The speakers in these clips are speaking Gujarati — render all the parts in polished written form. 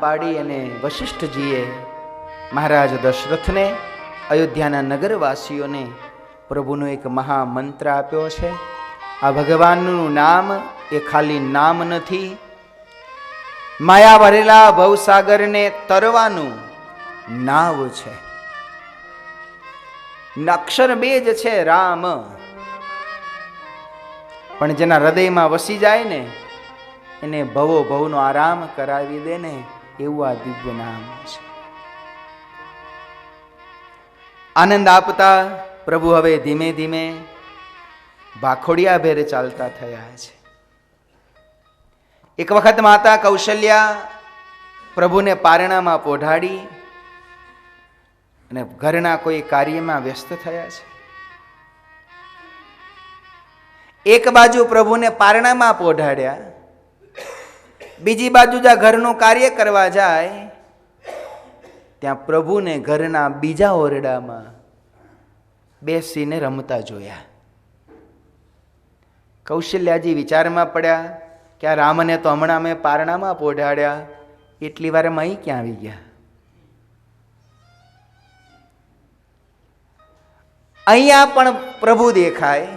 પાડી અને વશિષ્ઠજીએ મહારાજ દશરથને, અયોધ્યાના નગરવાસીઓને પ્રભુનો એક મહામંત્ર આપ્યો છે. આ ભગવાનનું નામ એ ખાલી નામ નથી, માયા ભરેલા ભવસાગરને તરવાનું નાવ છે. અક્ષર બે જ છે, રામ. પણ જેના હૃદયમાં વસી જાય ને એને ભવો ભવનો આરામ કરાવી દે ને એવું આ દિવ્ય નામ છે. આનંદ આપતા પ્રભુ હવે ધીમે ધીમે ભાખોડિયા ભેરે ચાલતા થયા છે. એક વખત માતા કૌશલ્યા પ્રભુને પારણામાં પોઢાડી અને ઘરના કોઈ કાર્યમાં વ્યસ્ત થયા છે. એક બાજુ પ્રભુને પારણામાં પોઢાડ્યા, બીજી બાજુ જ્યાં ઘરનું કાર્ય કરવા જાય ત્યાં પ્રભુને ઘરના બીજા ઓરડામાં બેસીને રમતા જોયા. કૌશલ્યાજી વિચારમાં પડ્યા કે આ રામને તો હમણાં મેં પારણામાં પોઢાડ્યા, એટલી વાર અહીં ક્યાં આવી ગયા? અહીંયા પણ પ્રભુ દેખાય,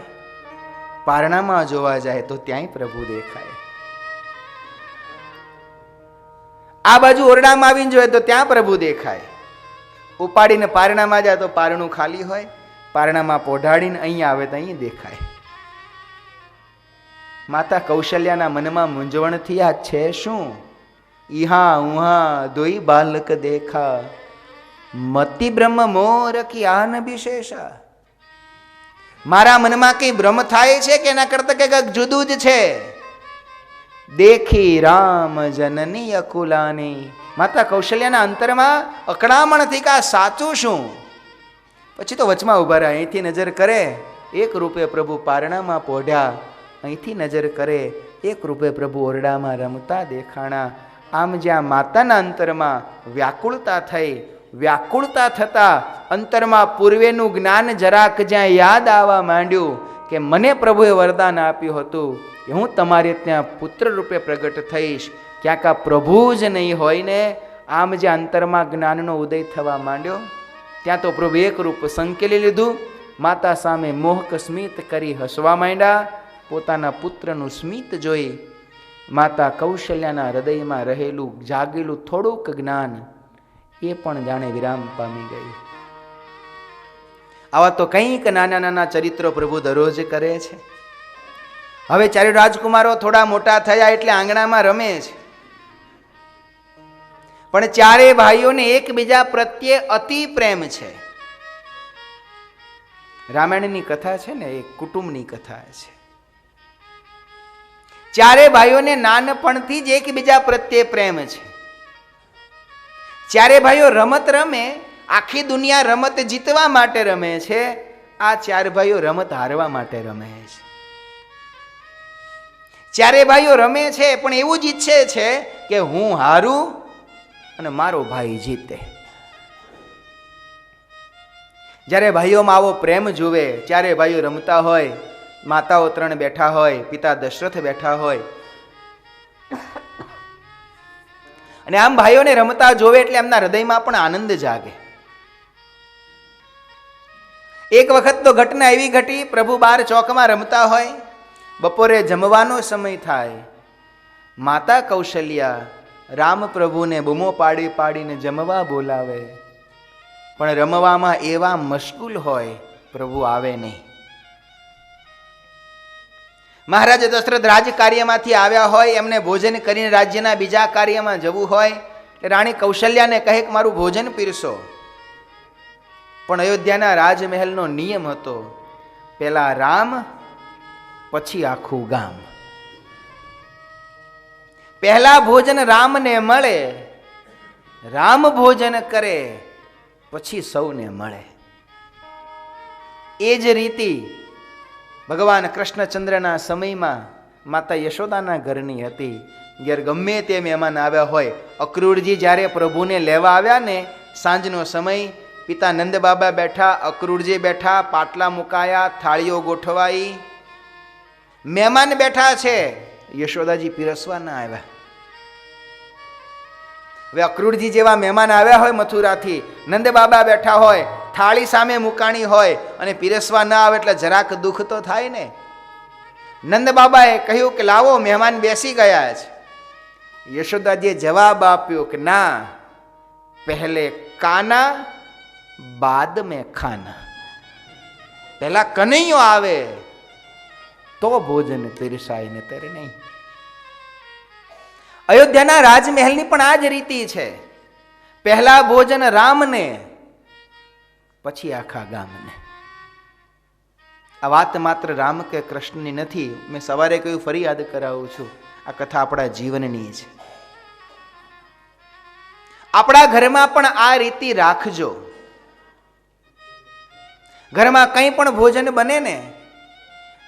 પારણામાં જોવા જાય તો ત્યાંય પ્રભુ દેખાય. આ બાજુ ઓરડામાં આવીને જોઈએ તો ત્યાં પ્રભુ દેખાય. ઉપાડીને પારણામાં જાય તો પારણું ખાલી હોય, પારણામાં પોઢાડીને અહીંયા આવે તો અહીં દેખાય. માતા કૌશલ્યાના મનમાં મૂંઝવણ થી આ છે શું? ઈહા ઉહા દોઈ બાલક દેખા, મતિ બ્રહ્મ મોર કી આન વિશેષા. મારા મનમાં કઈ ભ્રમ થાય છે કે એના કરતા કંઈક જુદું જ છે. દેખી રામ જનની અકુલાની. માતા કૌશલ્યાના અંતરમાં અકળામણ થી કે આ સાચું શું? પછી તો વચમાં ઉભા રહ્યા. અહીંથી નજર કરે એક રૂપે પ્રભુ પારણામાં પોઢ્યા, અહીંથી નજર કરે એક રૂપે પ્રભુ ઓરડામાં રમતા દેખાણા. આમ જ્યાં માતાના અંતરમાં વ્યાકુળતા થઈ, વ્યાકુળતા થતા અંતરમાં પૂર્વેનું જ્ઞાન જરાક જ્યાં યાદ આવવા માંડ્યું કે મને પ્રભુએ વરદાન આપ્યું હતું કે હું તમારે ત્યાં પુત્ર રૂપે પ્રગટ થઈશ, ક્યાંક આ પ્રભુ જ નહીં હોય ને. આમ જ્યાં અંતરમાં જ્ઞાનનો ઉદય થવા માંડ્યો ત્યાં તો પ્રભુ એક રૂપ સંકેલી લીધું. માતા સામે મોહક સ્મિત કરી હસવા માંડ્યા. પોતાના પુત્રનું સ્મિત જોઈ માતા કૌશલ્યાના હૃદયમાં રહેલું જાગેલું થોડુંક જ્ઞાન એ પણ જાણે વિરામ પામી ગયું. આવા તો કંઈક નાના નાના ચરિત્રો પ્રભુ દરરોજ કરે છે. હવે ચારે રાજકુમારો થોડા મોટા થયા એટલે આંગણામાં રમે છે, પણ ચારે ભાઈઓને એકબીજા પ્રત્યે અતિ પ્રેમ છે. રામાયણની કથા છે ને એ કુટુંબની કથા છે. ચારે ભાઈઓને નાનપણથી જ એકબીજા પ્રત્યે પ્રેમ છે. ચારે ભાઈઓ રમત રમે, આખી દુનિયા રમત જીતવા માટે રમે છે. આ ચાર ભાઈઓ રમત હારવા માટે રમે છે. ચારે ભાઈઓ રમે છે પણ એવું જ ઈચ્છે છે કે હું હારું અને મારો ભાઈ જીતે. જ્યારે ભાઈઓમાં આવો પ્રેમ જુએ, ચારે ભાઈઓ રમતા હોય, માતાઓ ત્રણ બેઠા હોય, પિતા દશરથ બેઠા હોય, અને આમ ભાઈઓને રમતા જોવે એટલે એમના હૃદયમાં પણ આનંદ જાગે. એક વખત તો ઘટના એવી ઘટી, પ્રભુ બાર ચોકમાં રમતા હોય, બપોરે જમવાનો સમય થાય, માતા કૌશલ્યા રામ પ્રભુને બૂમો પાડી પાડીને જમવા બોલાવે, પણ રમવામાં એવા મશગુલ હોય પ્રભુ આવે નહીં. મહારાજ દશરથ રાજ કાર્યમાંથી આવ્યા હોય, એમને ભોજન કરીને રાજ્યના બીજા કાર્યમાં જવું હોય, રાણી કૌશલ્યાને કહે કે મારું ભોજન પીરસો. પણ અયોધ્યાના રાજમહેલનો નિયમ હતો, પેલા રામ પછી આખું ગામ. પહેલા ભોજન રામને મળે, રામ ભોજન કરે પછી સૌને મળે. એ જ રીતિ ભગવાન કૃષ્ણચંદ્રના સમયમાં માતા યશોદાના ઘરની હતી. ઘેર ગમે તે મહેમાન આવ્યા હોય, અક્રૂરજી જ્યારે પ્રભુને લેવા આવ્યા ને, સાંજનો સમય, પિતા નંદ બાબા બેઠા, અક્રૂરજી બેઠા, પાટલા મુકાયા, થાળીઓ ગોઠવાઈ, મહેમાન બેઠા છે, યશોદાજી પીરસવા ના આવ્યા. હવે અક્રૂરજી જેવા મહેમાન આવ્યા હોય મથુરાથી, નંદ બાબા બેઠા હોય, થાળી સામે મુકાણી હોય અને પીરસવા ના આવે એટલે જરાક દુઃખ તો થાય ને. નંદ બાબાએ કહ્યું કે લાવો, મહેમાન બેસી ગયા છે. યશોદાજીએ જવાબ આપ્યો કે ના, પહેલે કાના બાદ મેં ખાના. પહેલા કનૈયો આવે તો ભોજન પીરસાય ને ત્યારે નહીં. અયોધ્યાના રાજમહેલની પણ આ જ રીતિ છે. પહેલા ભોજન રામને, પછી આખા ગામને. આ વાત માત્ર રામ કે કૃષ્ણની નથી. મેં સવારે કહ્યું, ફરી યાદ કરાવું છું, આ કથા આપણા જીવનની છે. આપણા ઘરમાં પણ આ રીતિ રાખજો. ઘરમાં કંઈ પણ ભોજન બને ને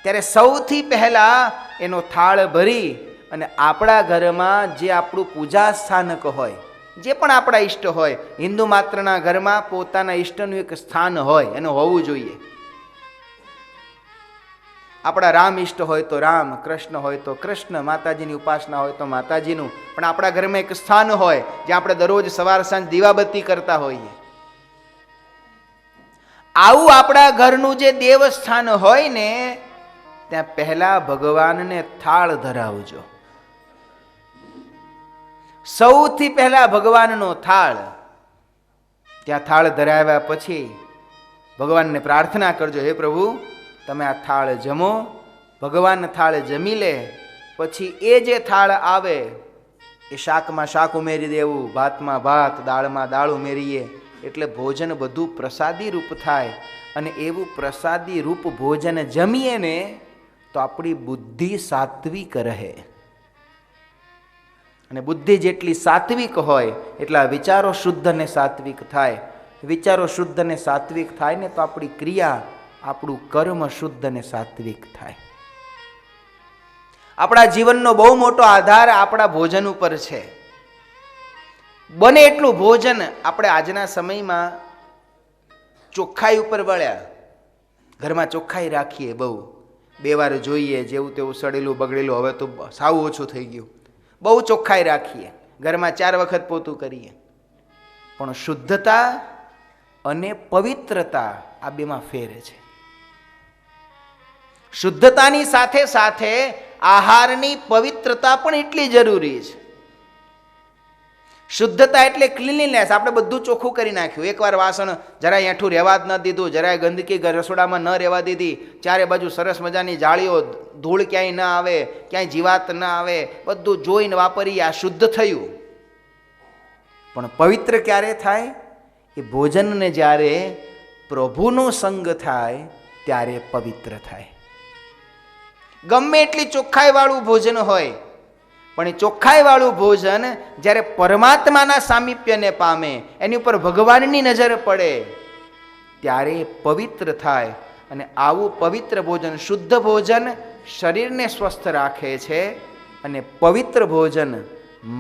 ત્યારે સૌથી પહેલા એનો થાળ ભરી અને આપણા ઘરમાં જે આપણું પૂજા સ્થાનક હોય, જે પણ આપણા ઈષ્ટ હોય, હિન્દુ માત્રના ઘરમાં પોતાના ઈષ્ટનું એક સ્થાન હોય, એનું હોવું જોઈએ. આપણા રામ ઈષ્ટ હોય તો રામ, કૃષ્ણ હોય તો કૃષ્ણ, માતાજીની ઉપાસના હોય તો માતાજીનું, પણ આપણા ઘરમાં એક સ્થાન હોય જ્યાં આપણે દરરોજ સવાર સાંજ દીવાબત્તી કરતા હોઈએ. આવું આપણા ઘરનું જે દેવસ્થાન હોય ને, ત્યાં પહેલા ભગવાનને થાળ ધરાવજો. સૌથી પહેલા ભગવાનનો થાળ. ત્યાં થાળ ધરાવ્યા પછી ભગવાનને પ્રાર્થના કરજો, હે પ્રભુ તમે આ થાળ જમો. ભગવાન થાળ જમી લે પછી એ જે થાળ આવે એ શાકમાં શાક ઉમેરી દેવું, ભાતમાં ભાત, દાળમાં દાળ ઉમેરીએ એટલે ભોજન બધું પ્રસાદી રૂપ થાય. અને એવું પ્રસાદી રૂપ ભોજન જમીએ ને તો આપણી બુદ્ધિ સાત્વિક રહે. અને બુદ્ધિ જેટલી સાત્વિક હોય એટલા વિચારો શુદ્ધ અને સાત્વિક થાય. વિચારો શુદ્ધ અને સાત્વિક થાય ને તો આપણી ક્રિયા, આપણું કર્મ શુદ્ધ અને સાત્વિક થાય. આપણા જીવનનો બહુ મોટો આધાર આપણા ભોજન ઉપર છે. બને એટલું ભોજન આપણે આજના સમયમાં ચોખ્ખાઈ ઉપર વળ્યા. ઘરમાં ચોખ્ખાઈ રાખીએ, બહુ 2 વાર જોઈએ, જેવું તેવું સડેલું બગડેલું હવે તો સાવ ઓછું થઈ ગયું. બહુ ચોખ્ખાઈ રાખીએ, ઘરમાં 4 વખત પોતું કરીએ, પણ શુદ્ધતા અને પવિત્રતા આ બેમાં ફેર છે. શુદ્ધતાની સાથે સાથે આહારની પવિત્રતા પણ એટલી જરૂરી છે. શુદ્ધતા એટલે ક્લીનલીનેસ. આપણે બધું ચોખ્ખું કરી નાખ્યું. એકવાર વાસણ જરાય એઠું રહેવા જ ન દીધું, જરાય ગંદકી રસોડામાં ન રહેવા દીધી, ચારે બાજુ સરસ મજાની જાળીઓ, ધૂળ ક્યાંય ન આવે, ક્યાંય જીવાત ન આવે, બધું જોઈને વાપરીએ, આ શુદ્ધ થયું. પણ પવિત્ર ક્યારે થાય? એ ભોજનને જ્યારે પ્રભુનો સંગ થાય ત્યારે પવિત્ર થાય. ગમે એટલી ચોખ્ખાઈ વાળું ભોજન હોય, પણ એ ચોખ્ખાઈ વાળું ભોજન જ્યારે પરમાત્માના સામીપ્યને પામે, એની ઉપર ભગવાનની નજર પડે ત્યારે પવિત્ર થાય. અને આવું પવિત્ર ભોજન, શુદ્ધ ભોજન શરીરને સ્વસ્થ રાખે છે અને પવિત્ર ભોજન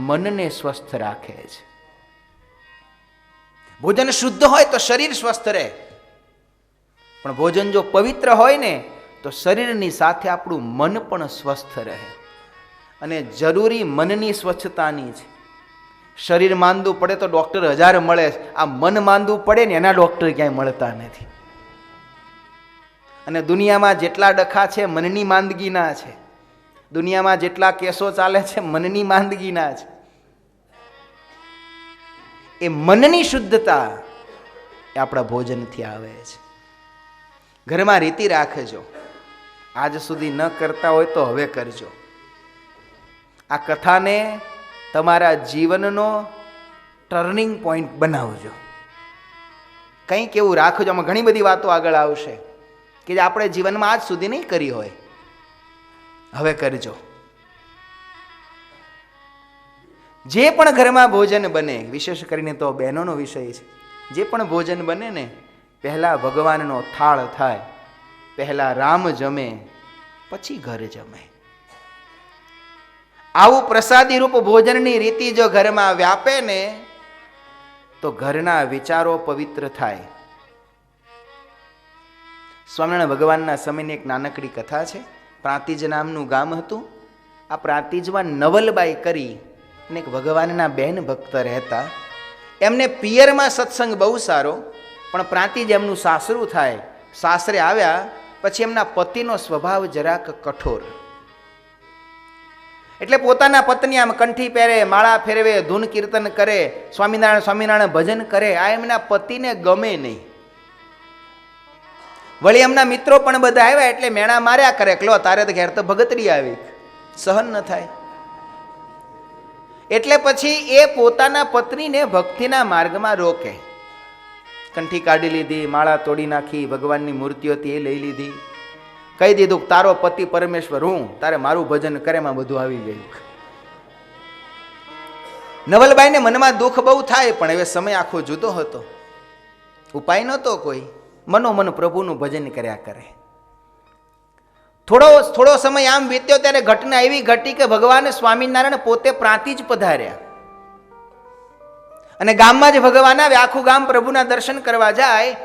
મનને સ્વસ્થ રાખે છે. ભોજન શુદ્ધ હોય તો શરીર સ્વસ્થ રહે, પણ ભોજન જો પવિત્ર હોય ને તો શરીરની સાથે આપણું મન પણ સ્વસ્થ રહે. અને જરૂરી મનની સ્વચ્છતાની છે. શરીર માંદું પડે તો ડૉક્ટર 1000 મળે, આ મન માંદું પડે ને એના ડૉક્ટર ક્યાંય મળતા નથી. અને દુનિયામાં જેટલા ડખા છે મનની માંદગીના છે. દુનિયામાં જેટલા કેસો ચાલે છે મનની માંદગીના છે. એ મનની શુદ્ધતા એ આપણા ભોજનથી આવે છે. ઘરમાં રીતિ રાખજો. આજ સુધી ન કરતા હોય તો હવે કરજો. આ કથાને તમારા જીવનનો ટર્નિંગ પોઈન્ટ બનાવજો. કંઈક એવું રાખજો. આમાં ઘણી બધી વાતો આગળ આવશે કે જે આપણે જીવનમાં આજ સુધી નહીં કરી હોય, હવે કરજો. જે પણ ઘરમાં ભોજન બને, વિશેષ કરીને તો બહેનોનો વિષય છે, જે પણ ભોજન બને ને પહેલા ભગવાનનો થાળ થાય, પહેલા રામ જમે પછી ઘર જમે. આવું પ્રસાદી રૂપ ભોજનની રીતિ જો ઘરમાં વ્યાપે ને તો ઘરના વિચારો પવિત્ર થાય. સ્વામિનારાયણ ભગવાનના સમયની એક નાનકડી કથા છે. પ્રાંતિજ નામનું ગામ હતું. આ પ્રાંતિજમાં નવલબાઈ કરી અને એક ભગવાનના બેન ભક્ત રહેતા. એમને પિયરમાં સત્સંગ બહુ સારો, પણ પ્રાંતિ જ એમનું સાસરું થાય. સાસરે આવ્યા પછી એમના પતિનો સ્વભાવ જરાક કઠોર, એટલે પોતાના પત્ની આમ કંઠી પહેરે, માળા ફેરવે, ધૂન કીર્તન કરે, સ્વામિનારાયણ સ્વામિનારાયણ ભજન કરે, આ એમના પતિને ગમે નહીં. વળી એમના મિત્રો પણ બધા આવ્યા એટલે મેણા માર્યા કરે, લો તારે તો ઘેર તો ભગતડી આવી, સહન ન થાય. એટલે પછી એ પોતાના પત્નીને ભક્તિના માર્ગમાં રોકે. કંઠી કાઢી લીધી, માળા તોડી નાખી, ભગવાનની મૂર્તિઓ હતી એ લઈ લીધી, કહી દીધું તારો પતિ પરમેશ્વર હું, તારે મારું ભજન કરેમાં બધું આવી ગયું. નવલબાઈને મનમાં દુઃખ બહુ થાય, પણ હવે સમય આખો જુદો હતો, ઉપાય નહોતો કોઈ. મનોમન પ્રભુનું ભજન કર્યા કરે. થોડો સમય આમ વીત્યો ત્યારે ઘટના એવી ઘટી કે ભગવાન સ્વામિનારાયણ પોતે પ્રાંતિ જ પધાર્યા, અને ગામમાં જ ભગવાન આવે. આખું ગામ પ્રભુના દર્શન કરવા જાય.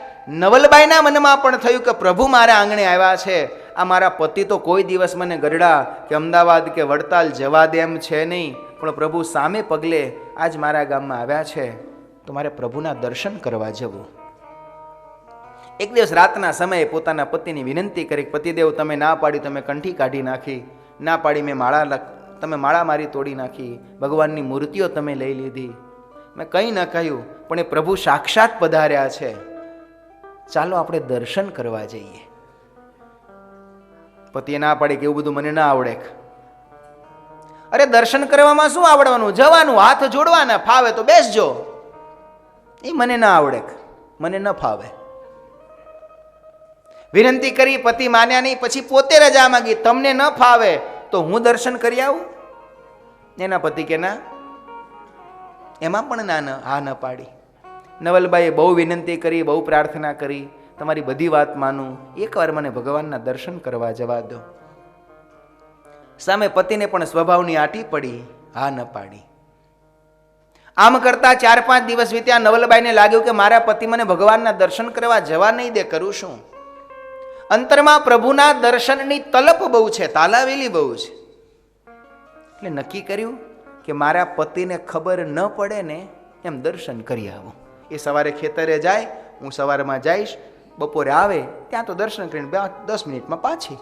નવલબાઈના મનમાં પણ થયું કે પ્રભુ મારા આંગણે આવ્યા છે, આ મારા પતિ તો કોઈ દિવસ મને ગરડા કે અમદાવાદ કે વડતાલ જવા દે એમ છે નહીં, પણ પ્રભુ સામે પગલે આજ મારા ગામમાં આવ્યા છે, તો મારે પ્રભુના દર્શન કરવા જવું. એક દિવસ રાતના સમયે પોતાના પતિની વિનંતી કરી, પતિદેવ તમે ના પાડી, તમે કંઠી કાઢી નાખી, ના પાડી મેં તમે માળા મારી તોડી નાખી, ભગવાનની મૂર્તિઓ તમે લઈ લીધી, મેં કંઈ ન કહ્યું, પણ એ પ્રભુ સાક્ષાત પધાર્યા છે, ચાલો આપણે દર્શન કરવા જઈએ. પતિએ ના પાડી કે એવું બધું મને ના આવડે. અરે દર્શન કરવામાં શું આવડવાનું, જવાનું, હાથ જોડવાના, ફાવે તો બેસજો. એ મને ના આવડે, મને ન ફાવે. વિનંતી કરી, પતિ માન્યા નહીં. પછી પોતે રજા માંગી, તમને ન ફાવે તો હું દર્શન કરી આવું. એના પતિ કે ના, એમાં પણ હા ન પાડી. નવલબાઈએ બહુ વિનંતી કરી, બહુ પ્રાર્થના કરી, તમારી બધી વાત માનું, એકવાર મને ભગવાનના દર્શન કરવા જવા દો. સામે પતિને પણ સ્વભાવની આટી પડી, હા ન પાડી. આમ કરતા 4-5 દિવસ વીત્યા. નવલબાઈને લાગ્યું કે મારા પતિ મને ભગવાનના દર્શન કરવા જવા નહીં દે, કરું શું? અંતરમાં પ્રભુના દર્શનની તલપ બહુ છે, તાલાવેલી બહુ છે. એટલે નક્કી કર્યું કે મારા પતિને ખબર ન પડે ને એમ દર્શન કરી આવું. એ સવારે ખેતરે જાય, હું સવારમાં જઈશ, બપોરે આવે ત્યાં તો દર્શન કરીને 10 મિનિટમાં પાછી.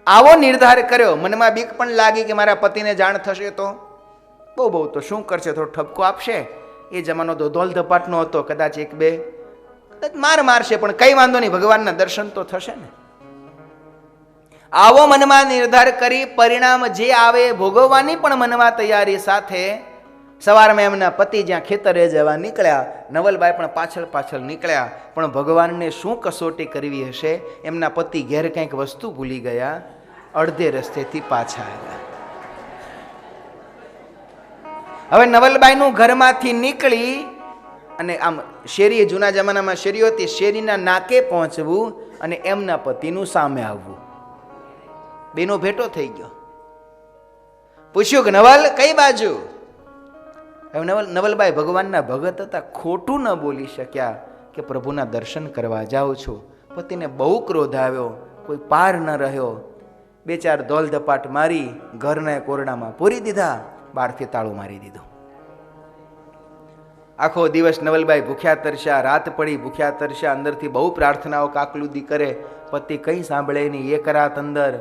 આવો નિર્ધાર કર્યો. મનમાં બીક પણ લાગી કે મારા પતિને જાણ થશે તો બહુ તો શું કરશે, થોડો ઠપકો આપશે. એ જમાનો તો ધોલ ધપાટનો હતો, કદાચ 1-2 માર મારશે, પણ કઈ વાંધો નહીં, ભગવાનના દર્શન તો થશે ને. આવો મનમાં નિર્ધાર કરી પરિણામ જે આવે ભોગવવાની પણ મનમાં તૈયારી સાથે સવારમાં એમના પતિ જ્યાં ખેતરે જવા નીકળ્યા, નવલબાઈ પણ પાછળ નીકળ્યા. પણ ભગવાનને શું કસોટી કરવી હશે, એમના પતિ ઘેર કંઈક વસ્તુ ભૂલી ગયા, અડધે રસ્તેથી પાછા આવ્યા. હવે નવલબાઈનું ઘરમાંથી નીકળી અને આમ શેરી, જૂના જમાનામાં શેરીઓ હતી, શેરીના નાકે પહોંચવું અને એમના પતિનું સામે આવવું. બેનો ભેટો થઈ ગયો. પૂછ્યું કે નવલ કઈ બાજુ? હવે નવલબાઈ ભગવાનના ભગત હતા, ખોટું ન બોલી શક્યા કે પ્રભુના દર્શન કરવા જાઉં છું. પતિને બહુ ક્રોધ આવ્યો, કોઈ પાર ન રહ્યો. 2-4 ધોલ ધપાટ મારી ઘરના કોરડામાં પૂરી દીધા, બહારથી તાળું મારી દીધું. આખો દિવસ નવલબાઈ ભૂખ્યા તરસ્યા, રાત પડી ભૂખ્યા તરસ્યા, અંદરથી બહુ પ્રાર્થનાઓ કાકલુદી કરે, પતિ કંઈ સાંભળે નહીં. એક રાત અંદર,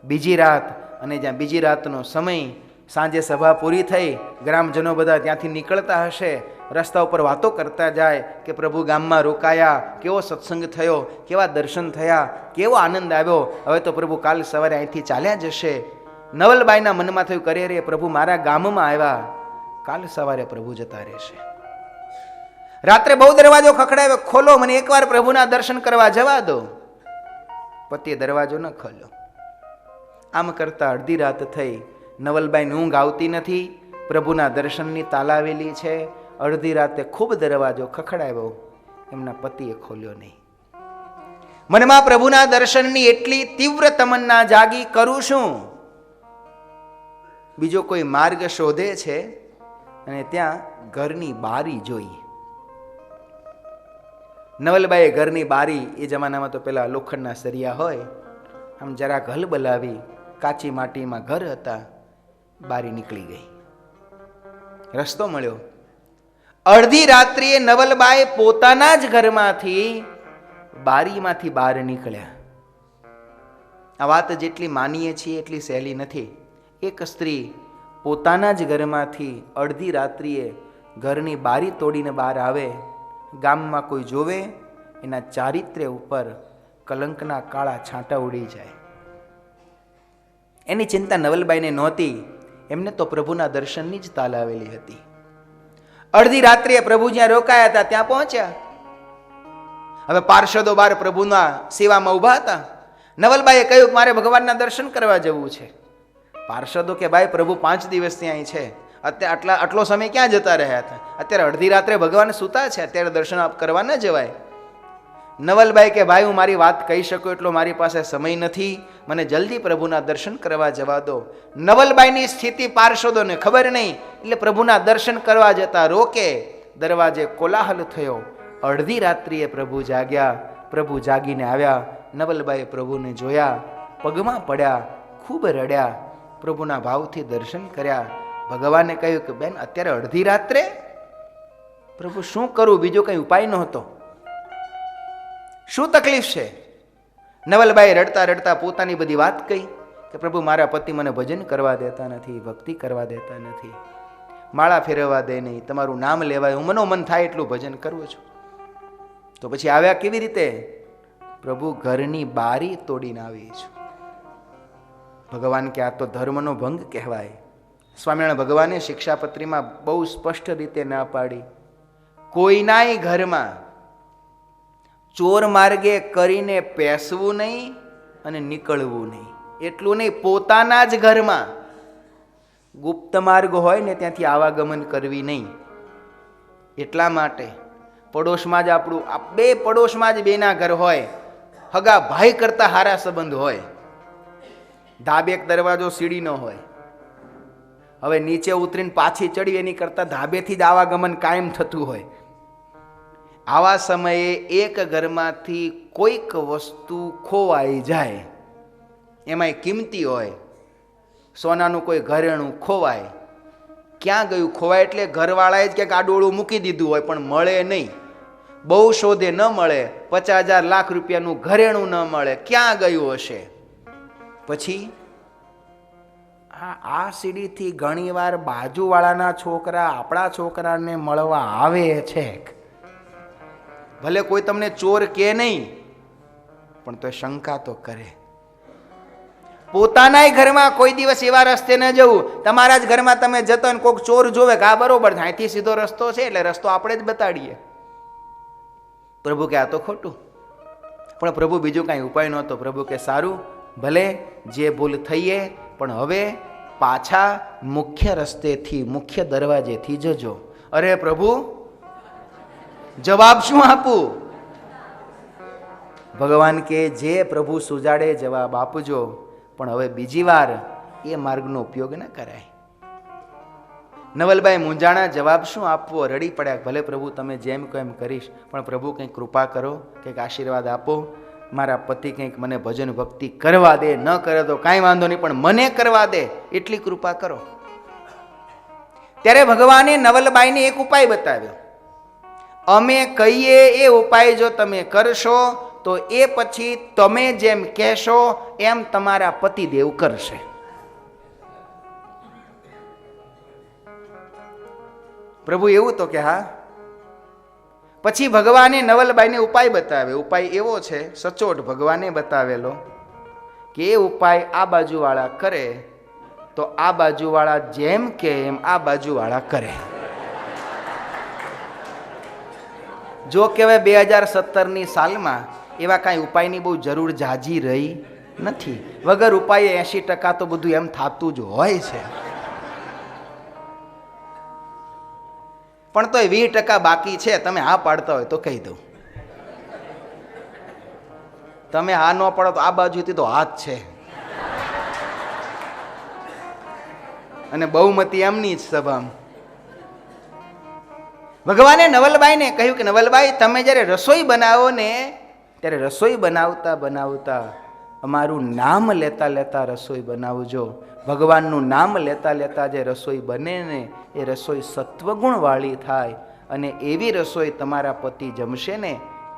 બીજી રાત, અને જ્યાં બીજી રાતનો સમય, સાંજે સભા પૂરી થઈ, ગ્રામજનો બધા ત્યાંથી નીકળતા હશે, રસ્તા ઉપર વાતો કરતા જાય કે પ્રભુ ગામમાં રોકાયા, કેવો સત્સંગ થયો, કેવા દર્શન થયા, કેવો આનંદ આવ્યો, હવે તો પ્રભુ કાલ સવારે અહીંથી ચાલ્યા જશે. નવલબાઈના મનમાં થયું કરે રે પ્રભુ મારા ગામમાં આવ્યા, કાલ સવારે પ્રભુ જતા રહેશે. રાત્રે બહુ દરવાજો ખખડાવ્યો, ખોલો, મને એકવાર પ્રભુના દર્શન કરવા જવા દો. પતિએ દરવાજો ન ખોલ્યો. આમ કરતા અડધી રાત થઈ. નવલબાઈની ઊંઘ આવતી નથી, પ્રભુના દર્શનની તાલાવેલી છે. અડધી રાતે ખૂબ દરવાજો ખખડાવ્યો, એમના પતિએ ખોલ્યો નહીં. મનમાં પ્રભુના દર્શનની એટલી તીવ્ર તમન્ના જાગી, કરું શું? બીજો કોઈ માર્ગ શોધે છે અને ત્યાં ઘરની બારી જોઈ. નવલબાઈએ ઘરની બારી, એ જમાનામાં તો પેલા લોખંડના સરિયા હોય, આમ જરાક હલબલાવી, કાચી માટીમાં ઘર હતા, બારી નીકળી ગઈ, રસ્તો મળ્યો. અડધી રાત્રિએ નવલબાઈ પોતાના જ ઘરમાંથી બારીમાંથી બહાર નીકળ્યા. આ વાત જેટલી માનીએ છીએ એટલી સહેલી નથી. એક સ્ત્રી પોતાના જ ઘરમાંથી અડધી રાત્રિએ ઘરની બારી તોડીને બહાર આવે, ગામમાં કોઈ જોવે એના ચારિત્ર્ય ઉપર કલંકના કાળા છાંટા ઉડી જાય. એની ચિંતા નવલબાઈને નહોતી, એમને તો પ્રભુના દર્શનની જ તાલ આવેલી હતી. અડધી રાત્રિએ પ્રભુ જ્યાં રોકાયા હતા ત્યાં પહોંચ્યા. હવે પાર્ષદો બાર પ્રભુના સેવામાં ઊભા હતા. નવલબાઈએ કહ્યું કે મારે ભગવાનના દર્શન કરવા જવું છે. પાર્ષદો કે ભાઈ પ્રભુ 5 દિવસથી અહીં છે, અત્યારે આટલો સમય ક્યાં જતા રહ્યા હતા? અત્યારે અડધી રાત્રે ભગવાન સૂતા છે, અત્યારે દર્શન કરવા ન જવાય. નવલબાઈ કે ભાઈ હું મારી વાત કહી શકું એટલો મારી પાસે સમય નથી, મને જલ્દી પ્રભુના દર્શન કરવા જવા દો. નવલબાઈની સ્થિતિ પાર્ષદોને ખબર નહીં, એટલે પ્રભુના દર્શન કરવા જતા રોકે. દરવાજે કોલાહલ થયો. અડધી રાત્રિએ પ્રભુ જાગ્યા. પ્રભુ જાગીને આવ્યા. નવલબાઈએ પ્રભુને જોયા, પગમાં પડ્યા, ખૂબ રડ્યા, પ્રભુના ભાવથી દર્શન કર્યા. ભગવાને કહ્યું કે બેન અત્યારે અડધી રાત્રે? પ્રભુ શું કરું, બીજો કંઈ ઉપાય નહોતો. શું તકલીફ છે? નવલબાઈ રડતા રડતા પોતાની બધી વાત કહી કે પ્રભુ મારા પતિ મને ભજન કરવા દેતા નથી, ભક્તિ કરવા દેતા નથી, માળા ફેરવવા દે નહીં, તમારું નામ લેવાય, હું મનોમન થાય એટલું ભજન કરું છું. તો પછી આવ્યા કેવી રીતે? પ્રભુ ઘરની બારી તોડીને આવી છું. ભગવાન કે આ તો ધર્મનો ભંગ કહેવાય. સ્વામિનારાયણ ભગવાને શિક્ષાપત્રીમાં બહુ સ્પષ્ટ રીતે ના પાડી, કોઈનાય ઘરમાં ચોર માર્ગે કરીને પેસવું નહીં અને નીકળવું નહીં. એટલું નહીં, પોતાના જ ઘરમાં ગુપ્ત માર્ગ હોય ને ત્યાંથી આવાગમન કરવી નહીં. એટલા માટે પડોશમાં જ આપણું બે પડોશમાં જ બેના ઘર હોય, હગા ભાઈ કરતા હારા સંબંધ હોય, ધાબેક દરવાજો સીડીનો હોય, હવે નીચે ઉતરીને પાછી ચડી એની કરતા ધાબેથી જ આવાગમન કાયમ થતું હોય. આવા સમયે એક ઘરમાંથી કોઈક વસ્તુ ખોવાઈ જાય, એમાંય કિંમતી હોય, સોનાનું કોઈ ઘરેણું ખોવાય, ક્યાં ગયું ખોવાય એટલે ઘરવાળાએ જ ક્યાંક આડોળું મૂકી દીધું હોય પણ મળે નહીં, બહુ શોધે ન મળે, 50,000 લાખ રૂપિયાનું ઘરેણું ન મળે, ક્યાં ગયું હશે? પછી આ સીડીથી ઘણીવાર બાજુવાળાના છોકરા આપણા છોકરાને મળવા આવે છે. ભલે કોઈ તમને ચોર કે નહીં, પણ તો શંકા તો કરે. પોતાના ઘરમાં કોઈ દિવસ એવા રસ્તે ન જવું, તમારા જ ઘરમાં તમે જતો ને કોઈક ચોર જોવે કે આ બરોબર અહીંથી સીધો રસ્તો છે એટલે રસ્તો આપણે જ બતાડીએ. પ્રભુ કે આ તો ખોટું. પણ પ્રભુ બીજું કાંઈ ઉપાય નહોતો. પ્રભુ કે સારું, ભલે જે ભૂલ થઈએ, પણ હવે પાછા મુખ્ય રસ્તેથી, મુખ્ય દરવાજેથી જજો. અરે પ્રભુ, જવાબ શું આપું? ભગવાન કે જે પ્રભુ સુજાડે જવાબ આપજો, પણ હવે બીજી વાર એ માર્ગનો ઉપયોગ ન કરાય. નવલબાઈ મૂંઝાણા, જવાબ શું આપવો? રડી પડ્યા. ભલે પ્રભુ તમે જેમ કહો એમ કરીશ, પણ પ્રભુ કંઈક કૃપા કરો, કંઈક આશીર્વાદ આપો, મારા પતિ કંઈક મને ભજન ભક્તિ કરવા દે, ન કરે તો કાંઈ વાંધો નહીં, પણ મને કરવા દે એટલી કૃપા કરો. ત્યારે ભગવાને નવલબાઈને એક ઉપાય બતાવ્યો. અમે કહીએ એ ઉપાય જો તમે કરશો તો એ પછી તમે જેમ કહેશો એમ તમારા પતિદેવ કરશે. પ્રભુ એવું તો કે હા. પછી ભગવાને નવલબાઈને ઉપાય બતાવ્યો. ઉપાય એવો છે, સચોટ ભગવાને બતાવેલો, કે એ ઉપાય આ બાજુવાળા કરે તો આ બાજુવાળા જેમ કે એમ આ બાજુવાળા કરે. જો કે હવે 2017ની સાલમાં એવા કાંઈ ઉપાયની બહુ જરૂર જાજી રહી નથી. વગર ઉપાયે 80% તો બધું એમ થતું જ હોય છે. પણ તોય 20% બાકી છે. તમે હા પાડતા હોય તો કહી દઉં. તમે હા ન પાડો તો આ બાજુથી તો હાથ છે, અને બહુમતી એમની જ સભામાં. ભગવાને નવલબાઈને કહ્યું કે નવલબાઈ, તમે જ્યારે રસોઈ બનાવો ને ત્યારે રસોઈ બનાવતા બનાવતા અમારું નામ લેતા લેતા રસોઈ બનાવજો. ભગવાનનું નામ લેતા લેતા જે રસોઈ બને ને એ રસોઈ સત્વગુણવાળી થાય, અને એવી રસોઈ તમારા પતિ જમશે ને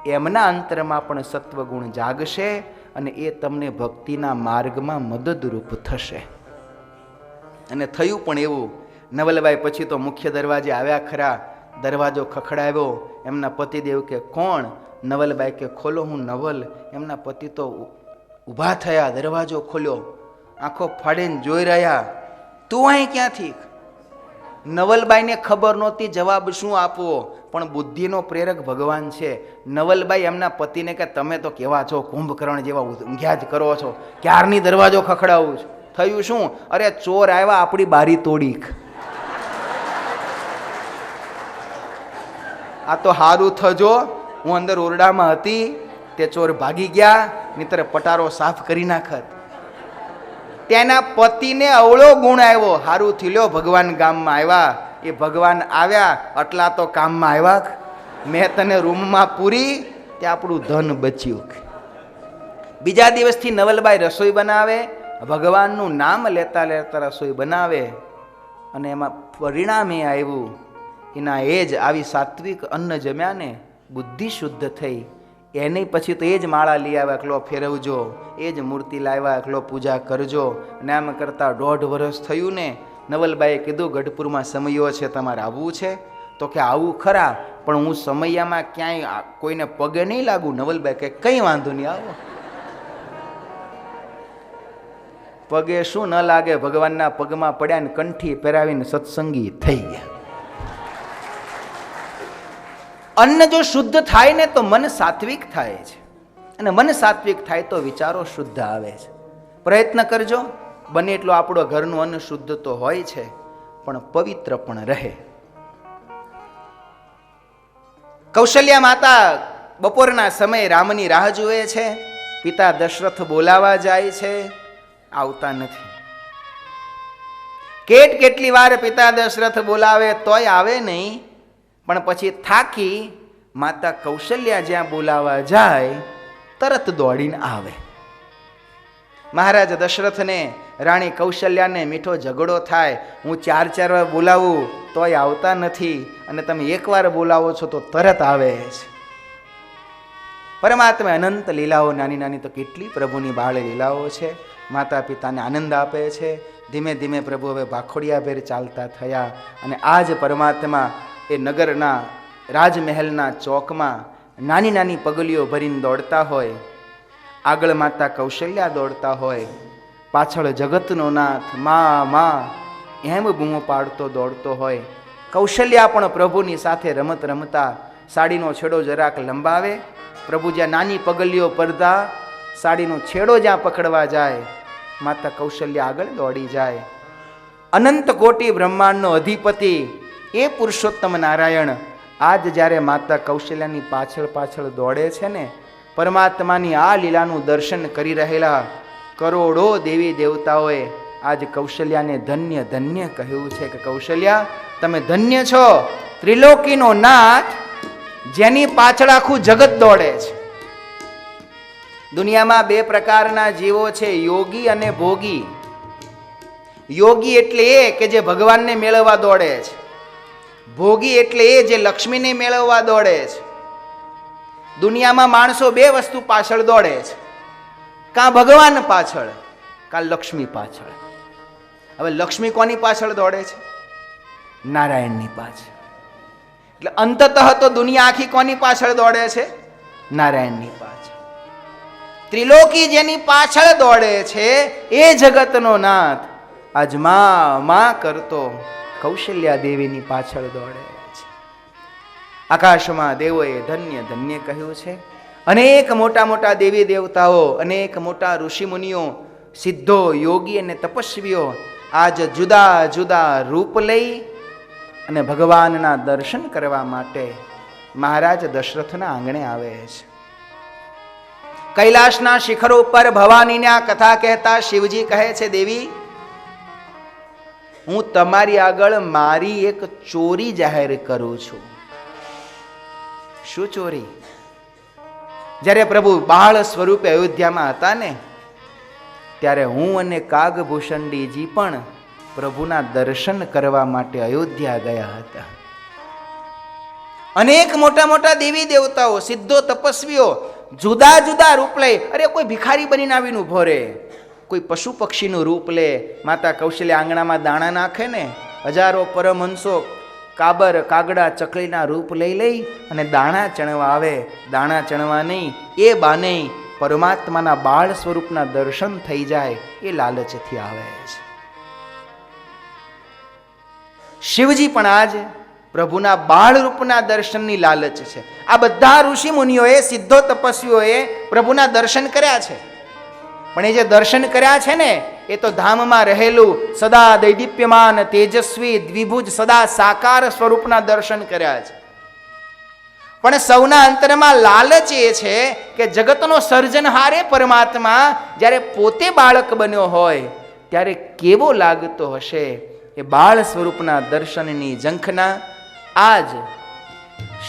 એમના અંતરમાં પણ સત્વગુણ જાગશે, અને એ તમને ભક્તિના માર્ગમાં મદદરૂપ થશે. અને થયું પણ એવું. નવલબાઈ પછી તો મુખ્ય દરવાજે આવ્યા ખરા. દરવાજો ખખડાવ્યો. એમના પતિદેવ કે કોણ? નવલબાઈ કે ખોલો, હું નવલ. એમના પતિ તો ઊભા થયા, દરવાજો ખોલ્યો, આંખો ફાડીને જોઈ રહ્યા. તું અહીં ક્યાંથી? નવલબાઈને ખબર નહોતી જવાબ શું આપવો, પણ બુદ્ધિનો પ્રેરક ભગવાન છે. નવલબાઈ એમના પતિને કે તમે તો કેવા છો, કુંભકર્ણ જેવા ઊંઘ્યા જ કરો છો, ક્યારની દરવાજો ખખડાવું છું. થયું શું? અરે ચોર આવ્યા, આપણી બારી તોડી. આ તો હારું થજો હું અંદર ઓરડામાં હતી, તે ચોર ભાગી ગયા, નહીતર પટારો સાફ કરી નાખત. તેના પતિને અવળો ગુણ આવ્યો. હારું થયો ભગવાન ગામમાં આવ્યા. એ ભગવાન આવ્યા એટલા તો કામમાં આવ્યા. મેં તને રૂમમાં પૂરી, તે આપણું ધન બચ્યું. બીજા દિવસથી નવલબાઈ રસોઈ બનાવે, ભગવાનનું નામ લેતા લેતા રસોઈ બનાવે, અને એમાં પરિણામે આવ્યું એના એ જ આવી સાત્વિક અન્ન જમ્યા ને બુદ્ધિ શુદ્ધ થઈ. એને પછી તો એ જ માળા લઈ આવ્યા, એકલો ફેરવજો, એ જ મૂર્તિ લાવ્યા, એકલો પૂજા કરજો. અને આમ કરતાં 1.5 વર્ષ થયું ને. નવલબાઈએ કીધું ગઢપુરમાં સમયો છે, તમારે આવવું છે? તો કે આવું ખરા, પણ હું સમયામાં ક્યાંય કોઈને પગે નહીં લાગુ. નવલબાઈ કે કંઈ વાંધો નહીં, આવો. પગે શું ન લાગે, ભગવાનના પગમાં પડ્યા ને કંઠી પહેરાવીને સત્સંગી થઈ ગયા. અન્ન જો શુદ્ધ થાય ને તો મન સાત્વિક થાય છે, અને મન સાત્વિક થાય તો વિચારો શુદ્ધ આવે છે. પ્રયત્ન કરજો, બને એટલું આપણો ઘરનું અન્ન શુદ્ધ તો હોય છે, પણ પવિત્ર પણ રહે. કૌશલ્યા માતા બપોરના સમયે રામની રાહ જુએ છે. પિતા દશરથ બોલાવા જાય છે, આવતા નથી. કેટલી વાર પિતા દશરથ બોલાવે તોય આવે નહીં. પણ પછી થાકી માતા કૌશલ્યા જ્યાં બોલાવા જાય તરત દોડીને આવે. મહારાજ દશરથને રાણી કૌશલ્યાને મીઠો ઝઘડો થાય. હું 4 વાર બોલાવું તોય આવતા નથી, અને તમે 1 વાર બોલાવો છો તો તરત આવે છે. પરમાત્મા અનંત લીલાઓ, નાની નાની તો કેટલી પ્રભુની બાળ લીલાઓ છે. માતા પિતાને આનંદ આપે છે. ધીમે ધીમે પ્રભુ હવે ભાખોડિયાભેર ચાલતા થયા, અને આ જ પરમાત્મા એ નગરના રાજમહેલના ચોકમાં નાની નાની પગલીઓ ભરીને દોડતા હોય. આગળ માતા કૌશલ્યા દોડતા હોય, પાછળ જગતનો નાથ મા મા એમ બૂમો પાડતો દોડતો હોય. કૌશલ્યા પણ પ્રભુની સાથે રમત રમતા સાડીનો છેડો જરાક લંબાવે. પ્રભુ જ્યાં નાની પગલીઓ પરતા સાડીનો છેડો જ્યાં પકડવા જાય, માતા કૌશલ્યા આગળ દોડી જાય. અનંત કોટી બ્રહ્માંડનો અધિપતિ એ પુરુષોત્તમ નારાયણ આજ જ્યારે માતા કૌશલ્યાની પાછળ પાછળ દોડે છે ને, પરમાત્માની આ લીલાનું દર્શન કરી રહેલા કરોડો દેવી દેવતાઓએ આજ કૌશલ્યાને ધન્ય ધન્ય કહ્યું છે કે કૌશલ્યા તમે ધન્ય છો, ત્રિલોકીનો નાથ જેની પાછળ આખું જગત દોડે છે. દુનિયામાં 2 પ્રકારના જીવો છે, યોગી અને ભોગી. યોગી એટલે એ કે જે ભગવાનને મેળવવા દોડે છે. ભોગી એટલે એ જે લક્ષ્મીને મેળવવા દોડે છે. દુનિયામાં માણસો 2 વસ્તુ પાછળ દોડે છે, કાં ભગવાન પાછળ, કાં લક્ષ્મી પાછળ. હવે લક્ષ્મી કોની પાછળ દોડે છે? નારાયણની પાછળ. એટલે અંતતઃ તો દુનિયા આખી કોની પાછળ દોડે છે? નારાયણની પાછળ. ત્રિલોકી જેની પાછળ દોડે છે એ જગતનો નાથ આજ મા કરતો કૌશલ્યા દેવીની પાછળ દોડે છે. આકાશમાં દેવોએ ધન્ય ધન્ય કહ્યું છે. અનેક મોટા મોટા દેવી દેવતાઓ, અનેક મોટા ઋષિ મુનિઓ, સિદ્ધો, યોગી અને તપસ્વીઓ આજ જુદા જુદા રૂપ લઈ અને ભગવાનના દર્શન કરવા માટે મહારાજ દશરથના આંગણે આવે છે. કૈલાશના શિખરો ઉપર ભવાનીને આ કથા કહેતા શિવજી કહે છે, દેવી હું તમારી આગળ મારી એક ચોરી જાહેર કરું છું. શું ચોરી? જ્યારે પ્રભુ બાળ સ્વરૂપે અયોધ્યામાં હતા ને, ત્યારે હું અને કાગભૂષણજીજી પણ પ્રભુના દર્શન કરવા માટે અયોધ્યા ગયા હતા. અનેક મોટા મોટા દેવી દેવતાઓ, સિદ્ધો, તપસ્વીઓ જુદા જુદા રૂપ લઈ, અરે કોઈ ભિખારી બનીને આવીને ઉભો રહે, કોઈ પશુ પક્ષીનું રૂપ લે. માતા કૌશલ્યા આંગણામાં દાણા નાખે ને, હજારો પરમહંસો કાબર, કાગડા, ચકલીના રૂપ લઈ લઈ અને દાણા ચણવા આવે. દાણા ચણવા નહીં, એ બાને પરમાત્માના બાળ સ્વરૂપના દર્શન થઈ જાય એ લાલચથી આવે છે. શિવજી પણ આજ પ્રભુના બાળ રૂપના દર્શનની લાલચ છે. આ બધા ઋષિ મુનિઓએ, સિદ્ધો, તપસ્વીઓએ પ્રભુના દર્શન કર્યા છે. પણ એ જે દર્શન કર્યા છે ને, એ તો ધામમાં રહેલું સદા દૈદીપ્યમાન, તેજસ્વી, દ્વિભુજ, સદા સાકાર સ્વરૂપના દર્શન કર્યા છે. પણ સૌના અંતરમાં લાલચ એ છે કે જગતનો સર્જનહાર એ પરમાત્મા જ્યારે પોતે બાળક બન્યો હોય ત્યારે કેવો લાગતો હશે. એ બાળ સ્વરૂપના દર્શનની ઝંખના આજ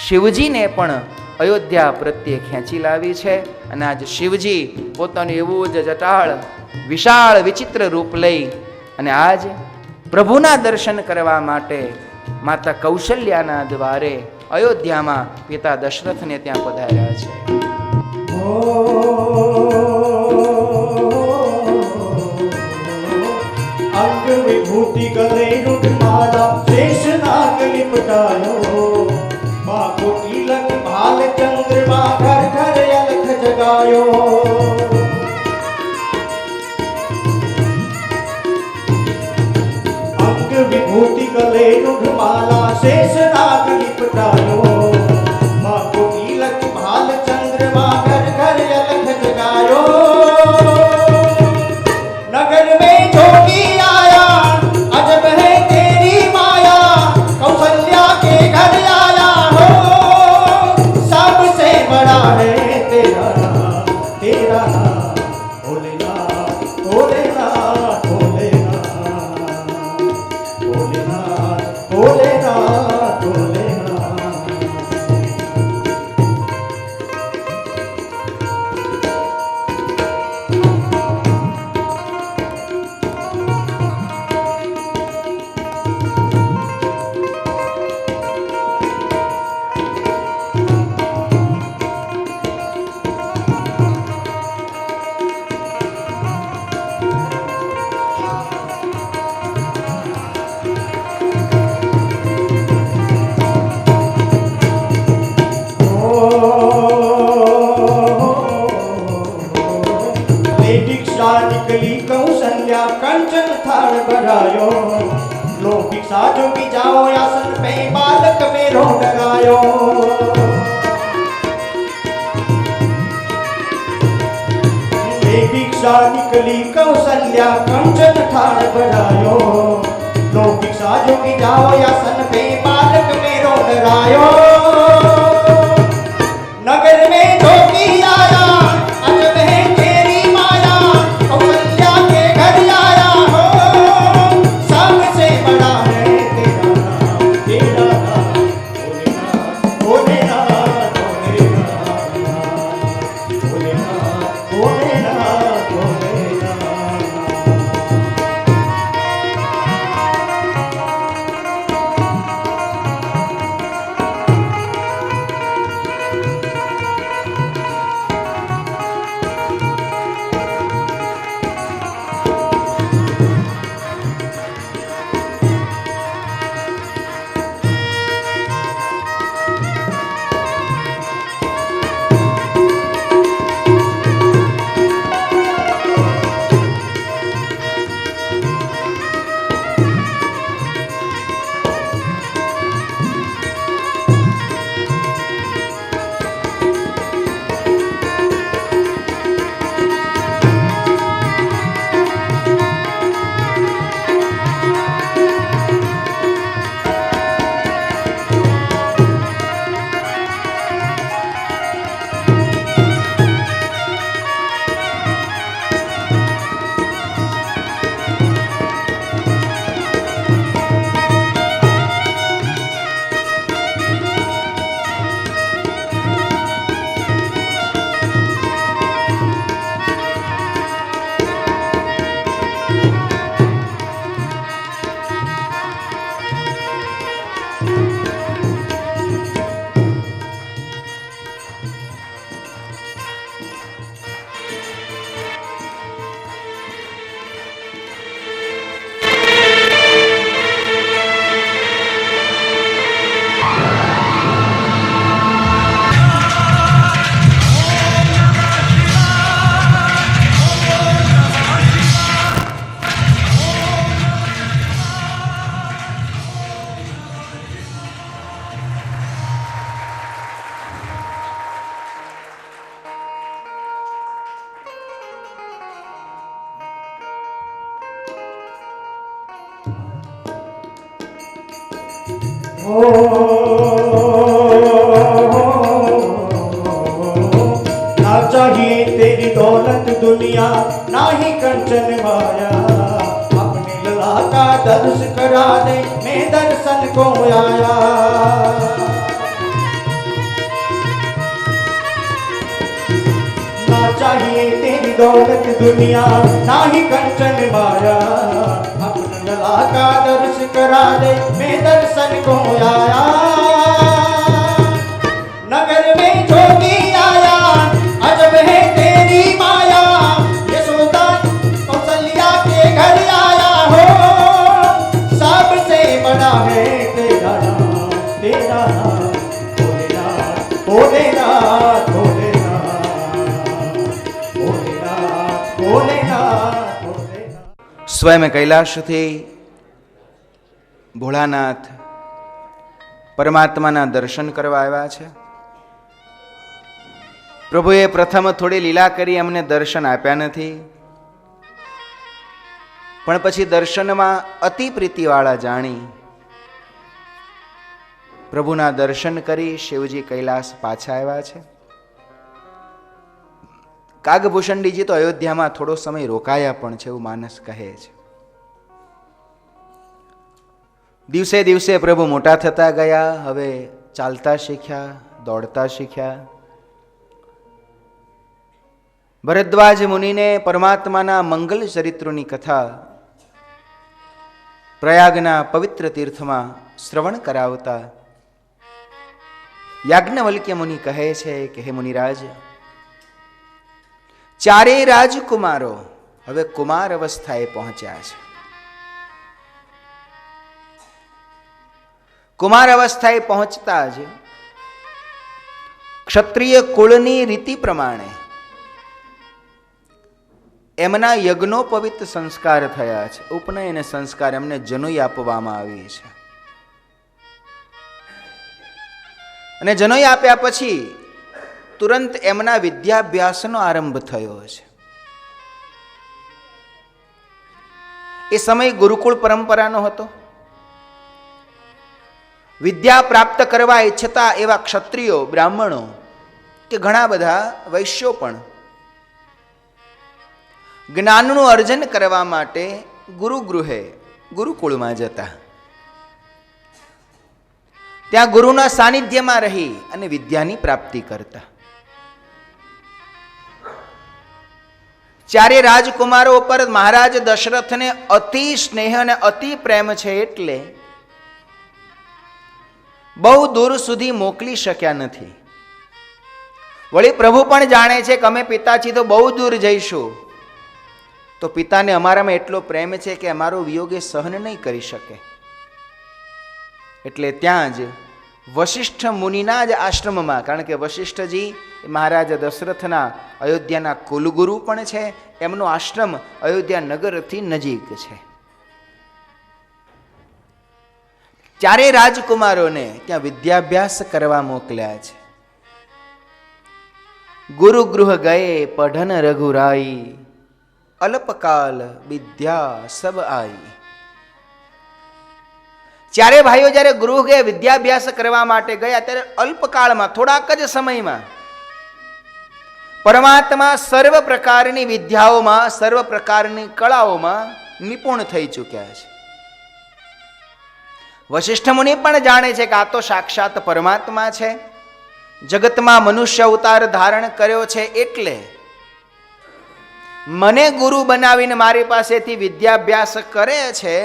શિવજીને પણ અયોધ્યા પ્રત્યે ખેંચી લાવી છે. અને આજ શિવજી પોતાનું એવું જ જટાળ, વિશાળ, વિચિત્ર રૂપ લઈ અને આજ પ્રભુના દર્શન કરવા માટે માતા કૌશલ્યાના દ્વારે અયોધ્યામાં પિતા દશરથને ત્યાં પધાર્યા છે. અંગ વિભૂતિ ગલે રૂઢમાલા શેષ નાગ લિપટાયો બાકો તિલક ભાલ ચંદ્રમા ઘર ઘર અલખ જગાયો અંગ વિભૂતિ ગલે રૂઢમાલા શેષ નાગ લિપટાયો બાકો તિલક ભાલ ચંદ્રમા ઘર ઘર અલખ જગાયો नगर में जोगी आया अजब है तेरी माया कौशल्या के घर आया हो सबसे बड़ा है तेरा नाम भोलेनाथ भोलेनाथ भोलेनाथ भोलेनाथ भोलेनाथ निकली कौशल्या कंचन थाल भरायो लो भिक्षा जो भी जाओ आसन पे बालक मेरो डरायो ले भिक्षा निकली कौशल्या कंचन थाल भरायो लो भिक्षा जो भी जाओ आसन पे बालक मेरो डरायो नगर में जोगी आया अजब है तेरी माया कौशल्या के घर आया हो सबसे बड़ा है तेरा नाम भोलेनाथ भोलेनाथ भोलेनाथ भोलेनाथ भोलेनाथ ना चाहिए तेरी दौलत दुनिया ना ही कंचन माया, अपने लला का दर्श करा दे, मैं दर्शन को आया। ना चाहिए तेरी दौलत दुनिया ना ही कंचन माया, अपने लला का दर्श करा दे, मैं दर्शन को आया। नगर में जोगी आया, अजब है तेरी माया, यशोदा कौशल्या के घर आया हो, सबसे बड़ा है तेरा नाम, तेरा नाम भोलेनाथ, भोलेनाथ, भोलेनाथ, भोलेनाथ, भोलेनाथ, भोलेनाथ। સ્વયં કૈલાસથી ભોળાનાથ પરમાત્માના દર્શન કરવા આવ્યા છે. પ્રભુએ પ્રથમ થોડી લીલા કરી અમને દર્શન આપ્યા નથી, પણ પછી દર્શનમાં અતિ પ્રીતિવાળા જાણી પ્રભુના દર્શન કરી શિવજી કૈલાસ પાછા આવ્યા છે. કાગભૂષણજીજી તો અયોધ્યામાં થોડો સમય રોકાયા પણ છે એવું માનસ કહે છે. દિવસે દિવસે પ્રભુ મોટા થતા ગયા, હવે ચાલતા શીખ્યા, દોડતા શીખ્યા. ભરદ્વાજ મુનિને પરમાત્માના મંગલ ચરિત્રોની કથા પ્રયાગના પવિત્ર તીર્થમાં શ્રવણ કરાવતા યાજ્ઞવલ્ક્ય મુનિ કહે છે કે હે મુનિરાજ, ચારેય રાજકુમારો હવે કુમાર અવસ્થાએ પહોંચ્યા છે. કુમાર અવસ્થાએ પહોંચતા જ ક્ષત્રિય કુળની રીતિ પ્રમાણે એમના યજ્ઞોપવિત સંસ્કાર થયા છે. ઉપનયન સંસ્કાર એમને જનોઈ આપવામાં આવી છે. અને જનોઈ આપ્યા પછી તુરંત એમના વિદ્યાભ્યાસનો આરંભ થયો છે. એ સમય ગુરુકુળ પરંપરાનો હતો. વિદ્યા પ્રાપ્ત કરવા ઈચ્છતા એવા ક્ષત્રિયો, બ્રાહ્મણો કે ઘણા બધા વૈશ્યો પણ જ્ઞાનનું અર્જન કરવા માટે ગુરુગૃહે, ગુરુકુળમાં જતા. ત્યાં ગુરુના સાનિધ્યમાં રહી અને વિદ્યાની પ્રાપ્તિ કરતા. ચારે રાજકુમારો પર મહારાજ દશરથને અતિ સ્નેહ અને અતિ પ્રેમ છે એટલે બહુ દૂર સુધી મોકલી શક્યા નથી. વળી પ્રભુ પણ જાણે છે કે અમે પિતાજી તો બહુ દૂર જઈશું, તો પિતાને અમારામાં એટલો પ્રેમ છે કે અમારો વિયોગ એ સહન નહીં કરી શકે. એટલે ત્યાં જ વશિષ્ઠ મુનિના જ આશ્રમમાં, કારણ કે વશિષ્ઠજી મહારાજ દશરથના અયોધ્યાના કુલગુરુ પણ છે, એમનો આશ્રમ અયોધ્યા નગરથી નજીક છે. ચારે રાજકુમારોને ત્યાં વિદ્યાભ્યાસ કરવા મોકલ્યા છે. ગુરુગૃહ ગયે પઢન રઘુરાઈ, અલ્પકાલ વિદ્યા સબ આઈ. ચારે ભાઈઓ જ્યારે ગૃહે વિદ્યાભ્યાસ કરવા માટે ગયા ત્યારે અલ્પકાળમાં, થોડાક જ સમયમાં પરમાત્મા સર્વ પ્રકારની વિદ્યાઓમાં, સર્વ પ્રકારની કળાઓમાં નિપુણ થઈ ચૂક્યા છે. વશિષ્ઠ મુનિ પણ જાણે છે કે આ તો સાક્ષાત પરમાત્મા છે, જગતમાં મનુષ્ય અવતાર ધારણ કર્યો છે, એટલે મને ગુરુ બનાવીને મારી પાસેથી વિદ્યાભ્યાસ કરે છે,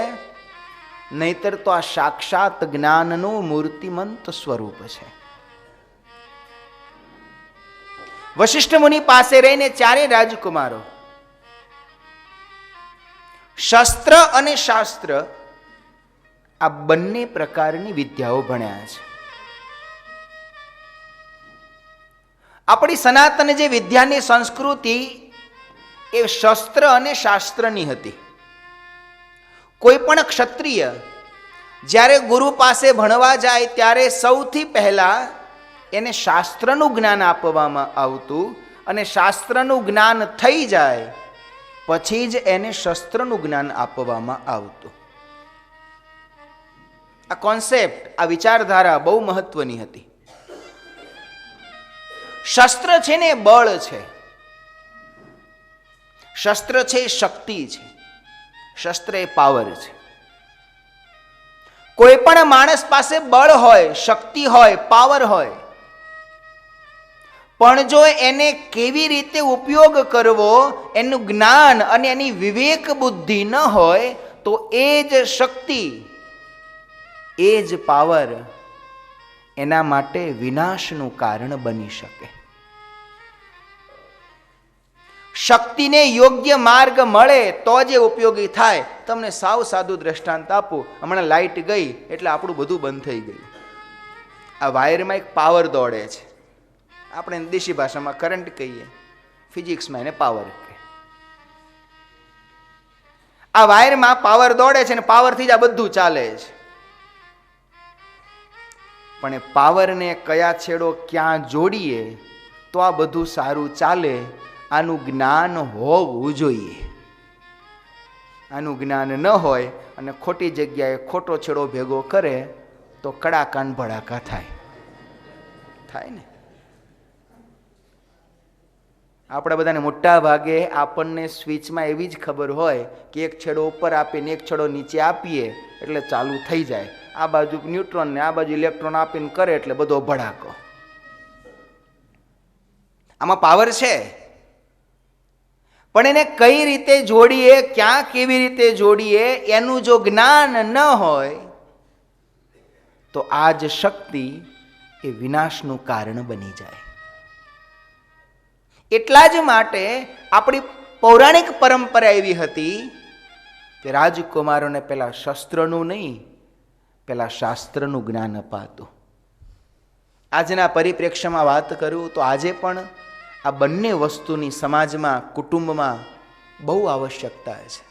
નહીતર તો આ સાક્ષાત જ્ઞાનનું મૂર્તિમંત સ્વરૂપ છે. વશિષ્ઠ મુનિ પાસે રહીને ચારે રાજકુમારો શસ્ત્ર અને શાસ્ત્ર આ બંને પ્રકારની વિદ્યાઓ ભણ્યા છે. આપણી સનાતન જે વિદ્યાની સંસ્કૃતિ એ શસ્ત્ર અને શાસ્ત્રની હતી. કોઈ પણ ક્ષત્રિય જ્યારે ગુરુ પાસે ભણવા જાય ત્યારે સૌથી પહેલા એને શાસ્ત્રનું જ્ઞાન આપવામાં આવતું, અને શાસ્ત્રનું જ્ઞાન થઈ જાય પછી જ એને શસ્ત્રનું જ્ઞાન આપવામાં આવતું. આ કોન્સેપ્ટ, આ વિચારધારા બહુ મહત્વની હતી. શસ્ત્ર છે ને એ બળ છે, શસ્ત્ર છે એ શક્તિ છે, શસ્ત્ર એ પાવર છે. કોઈ પણ માણસ પાસે બળ હોય, શક્તિ હોય, પાવર હોય, પણ જો એને કેવી રીતે ઉપયોગ કરવો એનું જ્ઞાન અને એની વિવેક બુદ્ધિ ન હોય તો એ જ શક્તિ, એ જ પાવર એના માટે વિનાશનું કારણ બની શકે. શક્તિને યોગ્ય માર્ગ મળે તો જ એ ઉપયોગી થાય. તમને સાવ સાદું દ્રષ્ટાંત આપું. હમણાં લાઇટ ગઈ એટલે આપણું બધું બંધ થઈ ગયું. આ વાયરમાં એક પાવર દોડે છે, આપણે દેશી ભાષામાં કરંટ કહીએ, ફિઝિક્સમાં એને પાવર કહે. આ વાયરમાં પાવર દોડે છે અને પાવરથી જ આ બધું ચાલે છે. પણ એ પાવરને કયા છેડો ક્યાં જોડીએ તો આ બધું સારું ચાલે, આનું જ્ઞાન હોવું જોઈએ. આનું જ્ઞાન ન હોય અને ખોટી જગ્યાએ ખોટો છેડો ભેગો કરે તો કડાકાન ભડાકા થાય ને. આપણે બધાને મોટા ભાગે આપણને સ્વિચમાં એવી જ ખબર હોય કે એક છેડો ઉપર આપીને એક છેડો નીચે આપીએ એટલે ચાલુ થઈ જાય. આ બાજુ ન્યુટ્રોન ને આ બાજુ ઇલેક્ટ્રોન આપીને કરે એટલે બધો ભડાકો. આમાં પાવર છે, પણ એને કઈ રીતે જોડીએ, ક્યાં કેવી રીતે જોડીએ એનું જો જ્ઞાન ન હોય તો આ જ શક્તિ એ વિનાશનું કારણ બની જાય. એટલા જ માટે આપણી પૌરાણિક પરંપરા એવી હતી કે રાજકુમારોને પેલા શસ્ત્રનું નહીં, પેલા શાસ્ત્રનું જ્ઞાન અપાતું. આજના પરિપ્રેક્ષ્યમાં વાત કરું તો આજે પણ આ બંને વસ્તુની સમાજમાં, કુટુંબમાં બહુ આવશ્યકતા છે.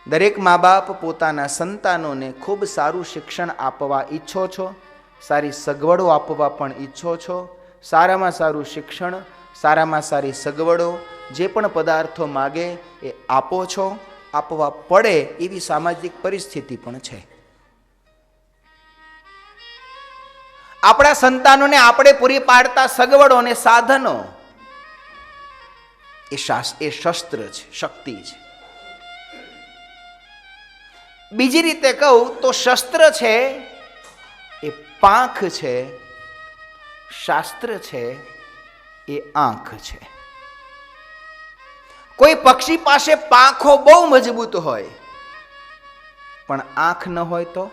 દરેક મા બાપ પોતાના સંતાનોને ખૂબ સારું શિક્ષણ આપવા ઈચ્છો છો, સારી સગવડો આપવા પણ ઈચ્છો છો. સારામાં સારું શિક્ષણ, સારામાં સારી સગવડો, જે પણ પદાર્થો માગે એ આપો છો, આપવા પડે એવી સામાજિક પરિસ્થિતિ પણ છે. આપણા સંતાનોને આપણે પૂરી પાડતા સગવડો અને સાધનો એ શસ્ત્ર છે, શક્તિ છે. બીજી રીતે કહું તો શસ્ત્ર છે એ પાંખ છે, શાસ્ત્ર છે એ આંખ છે. કોઈ પક્ષી પાસે પાંખો બહુ મજબૂત હોય પણ આંખ ન હોય તો?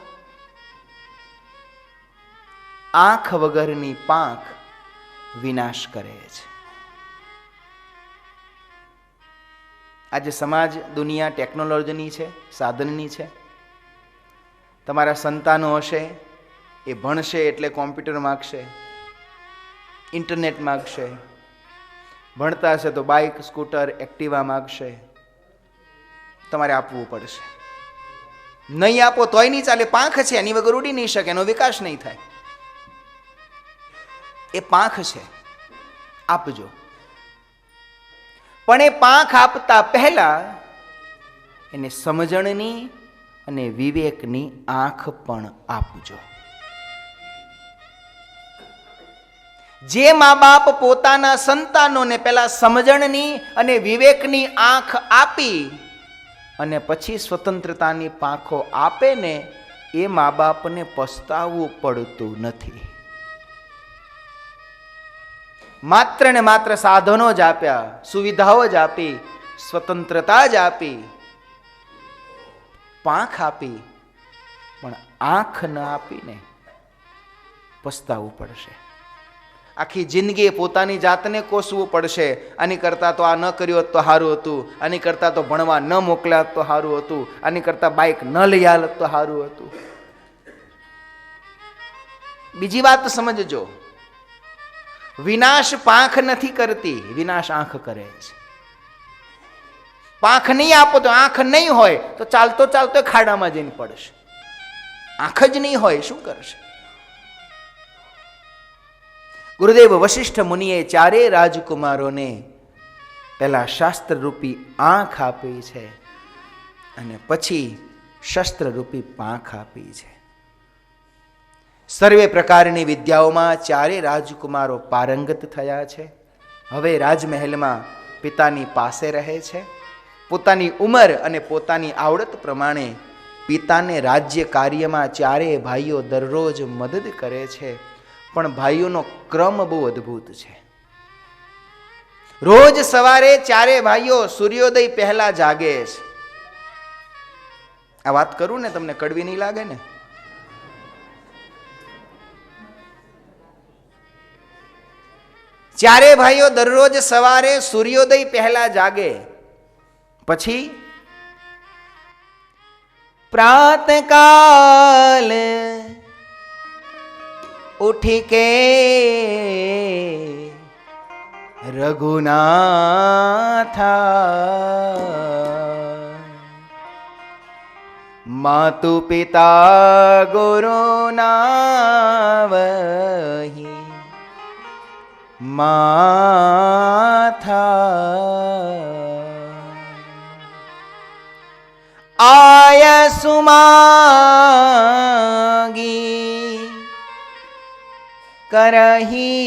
આંખ વગરની પાંખ વિનાશ કરે છે. આજે સમાજ, દુનિયા ટેકનોલોજીની છે, સાધનની છે. તમારા સંતાનો હશે, એ ભણશે એટલે કોમ્પ્યુટર માગશે, ઇન્ટરનેટ માગશે. ભણતા હશે તો બાઇક, સ્કૂટર, એક્ટિવા માગશે. તમારે આપવું પડશે. નહીં આપો તોય નહીં ચાલે. પાંખ છે, એની વગર ઉડી નહીં શકે, એનો વિકાસ નહીં થાય. એ પાંખ છે, આપજો. પણ એ પાંખ આપતા પહેલા એને સમજણની અને વિવેકની આંખ પણ આપજો. જે મા બાપ પોતાના સંતાનોને પહેલા સમજણની અને વિવેકની આંખ આપી અને પછી સ્વતંત્રતાની પાંખો આપે ને, એ મા બાપને પસ્તાવવું પડતું નથી. માત્ર ને માત્ર સાધનો જ આપ્યા, સુવિધાઓ જ આપી, સ્વતંત્રતા જ આપી, પાંખ આપી, પણ આંખ ન આપીને પસ્તાવવું પડશે. આખી જિંદગી પોતાની જાતને કોસવું પડશે. આની કરતાં તો આ ન કર્યું હોત તો સારું હતું, આની કરતાં તો ભણવા ન મોકલ્યા તો સારું હતું, આની કરતાં બાઇક ન લઈ આલત તો સારું હતું. બીજી વાત સમજજો, વિનાશ પાંખ નથી કરતી, વિનાશ આંખ કરે છે. પાંખ નહીં આપો તો, આંખ નહીં હોય તો ચાલતો ચાલતો ખાડામાં જઈને પડશે. આંખ જ નહીં હોય, શું કરશે? ગુરુદેવ વશિષ્ઠ મુનિએ ચારેય રાજકુમારોને પહેલા શાસ્ત્ર રૂપી આંખ આપી છે અને પછી શસ્ત્ર રૂપી પાંખ આપી છે. સર્વે પ્રકારની વિદ્યાઓમાં ચારે રાજકુમારો પારંગત થયા છે. હવે રાજમહેલમાં પિતાની પાસે રહે છે. પોતાની ઉંમર અને પોતાની આવડત પ્રમાણે પિતાને રાજ્ય કાર્યમાં ચારેય ભાઈઓ દરરોજ મદદ કરે છે. પણ ભાઈઓનો ક્રમ બહુ અદ્ભુત છે. રોજ સવારે ચારે ભાઈઓ સૂર્યોદય પહેલા જાગે છે. આ વાત કરું ને તમને કડવી નહીં લાગે ને? ચારે ભાઈઓ દરરોજ સવારે સૂર્યોદય પહેલા જાગે. પછી પ્રાતકાલ ઉઠી કે રઘુનાથા માતુ પિતા ગુરુના વહી માથા આયસુમાગી કરહી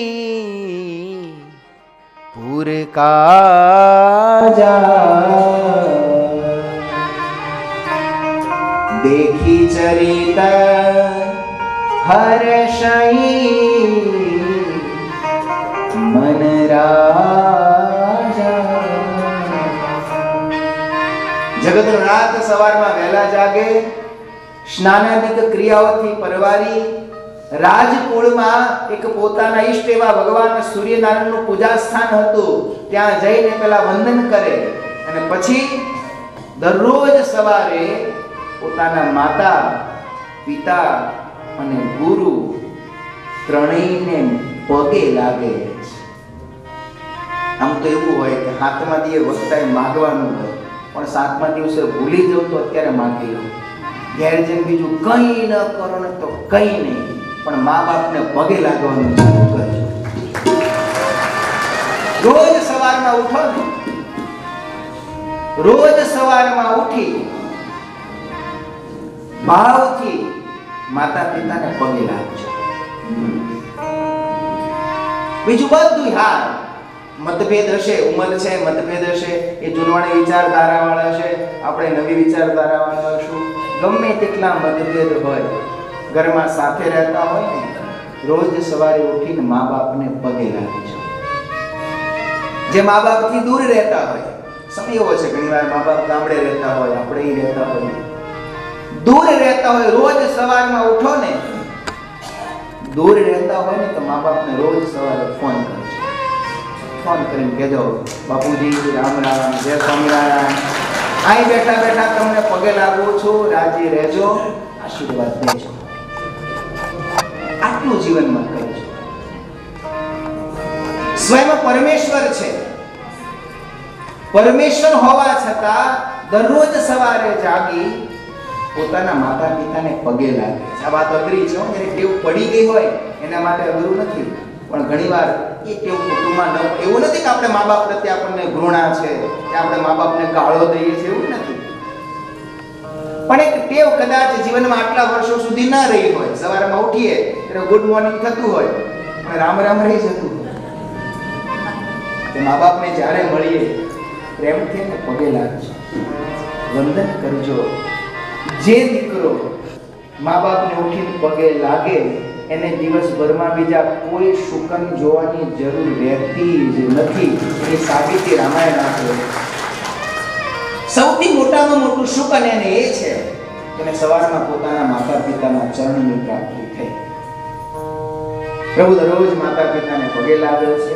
પુર કાજા देखी चरित हर्षई मन राजा. જગતનો નાથ સવારમાં વહેલા જાગે, સ્નાનાદિક ક્રિયાઓથી પરવારી રાજકુળમાં એક પોતાના ઈષ્ટ એવા ભગવાન સૂર્યનારાયણનું પૂજા સ્થાન હતું. ત્યાં જઈને પહેલા વંદન કરે અને પછી દરરોજ સવારે પોતાના માતા, પિતા અને ગુરુ ત્રણેયને પગે લાગે. આમ તો એવું હોય કે હાથમાં દીએ વખતે માગવાનું હોય, પણ સાતમા દિવસે ભૂલી જાઉં તો અત્યારે માગી લઉં. ઘેર જઈને બીજું કંઈ ન કરો ને તો કંઈ નહીં, પણ મા બાપને પગે લાગવાનું ચાલુ કરજો. રોજ સવારમાં ઉઠો ને, રોજ સવારમાં ઉઠી ભાવથી માતા પિતાને પગે લાગજો. બીજું બધું હાર. મતભેદ હશે, ઉંમર છે, મતભેદ હશે, એ જૂનવાણી વિચારધારા વાળા છે, આપણે નવી વિચારધારા વાળા હશું. ગમે તેટલા મતભેદ હોય, ઘરમાં સાથે રહેતા હોય ને, રોજ સવારે ઉઠીને મા બાપને પગે લાગજો. જે મા બાપથી દૂર રહેતા હોય, સમય એવો છે ઘણીવાર મા બાપ ગામડે રહેતા હોય, આપણે અહીં રહેતા હોય, દૂર રહેતા હોય, રોજ સવારમાં ઉઠો ને, દૂર રહેતા હોય ને તો મા બાપને રોજ સવારે ફોન કરજો. ફોન કરીને કહેજો, બાપુજી રામ રામ, જય સ્વામિનારાયણ, અહીં બેઠા બેઠા તમને પગે લાગુ છું, રાજી રહેજો, આશીર્વાદ દેજો. આટલું જીવનમાં કરજો. સ્વયં પરમેશ્વર છે, પરમેશ્વર હોવા છતાં દરરોજ સવારે જાગી પોતાના માતા પિતાને પગે લાગે. આ વાત અઘરી છે. જ્યારે ટેવ પડી ગઈ હોય એના માટે અઘરું નથી, પણ ઘણીવાર એ ટેવ કુટુંબમાં ન, એવું નથી કે આપણે મા બાપ પ્રત્યે આપણને ઘૃણા છે કે આપણે મા બાપને ગાળો દઈએ છીએ, એવું નથી. પણ એક ટેવ કદાચ જીવનમાં આટલા વર્ષો સુધી ન રહી હોય, સવારમાં ઉઠીએ ત્યારે ગુડ મોર્નિંગ થતું હોય પણ રામ રામ રહી જતું હોય, તો મા બાપને જ્યારે મળીએ પ્રેમથી એને પગે લાગજો, વંદન કરજો. જે દીકરો મા બાપને ઉઠીને પગે લાગે એને દિવસભરમાં બીજા કોઈ શુકન જોવાની જરૂર રહેતી જ નથી. એની સાબિતી રામાયણ આપે. સૌથી મોટામાં મોટું શુકન એને એ છે કે એને સવારમાં પોતાના માતા પિતાના ચરણની પ્રાપ્તિ થઈ. પ્રભુ દરરોજ માતા પિતાને પગે લાગે છે,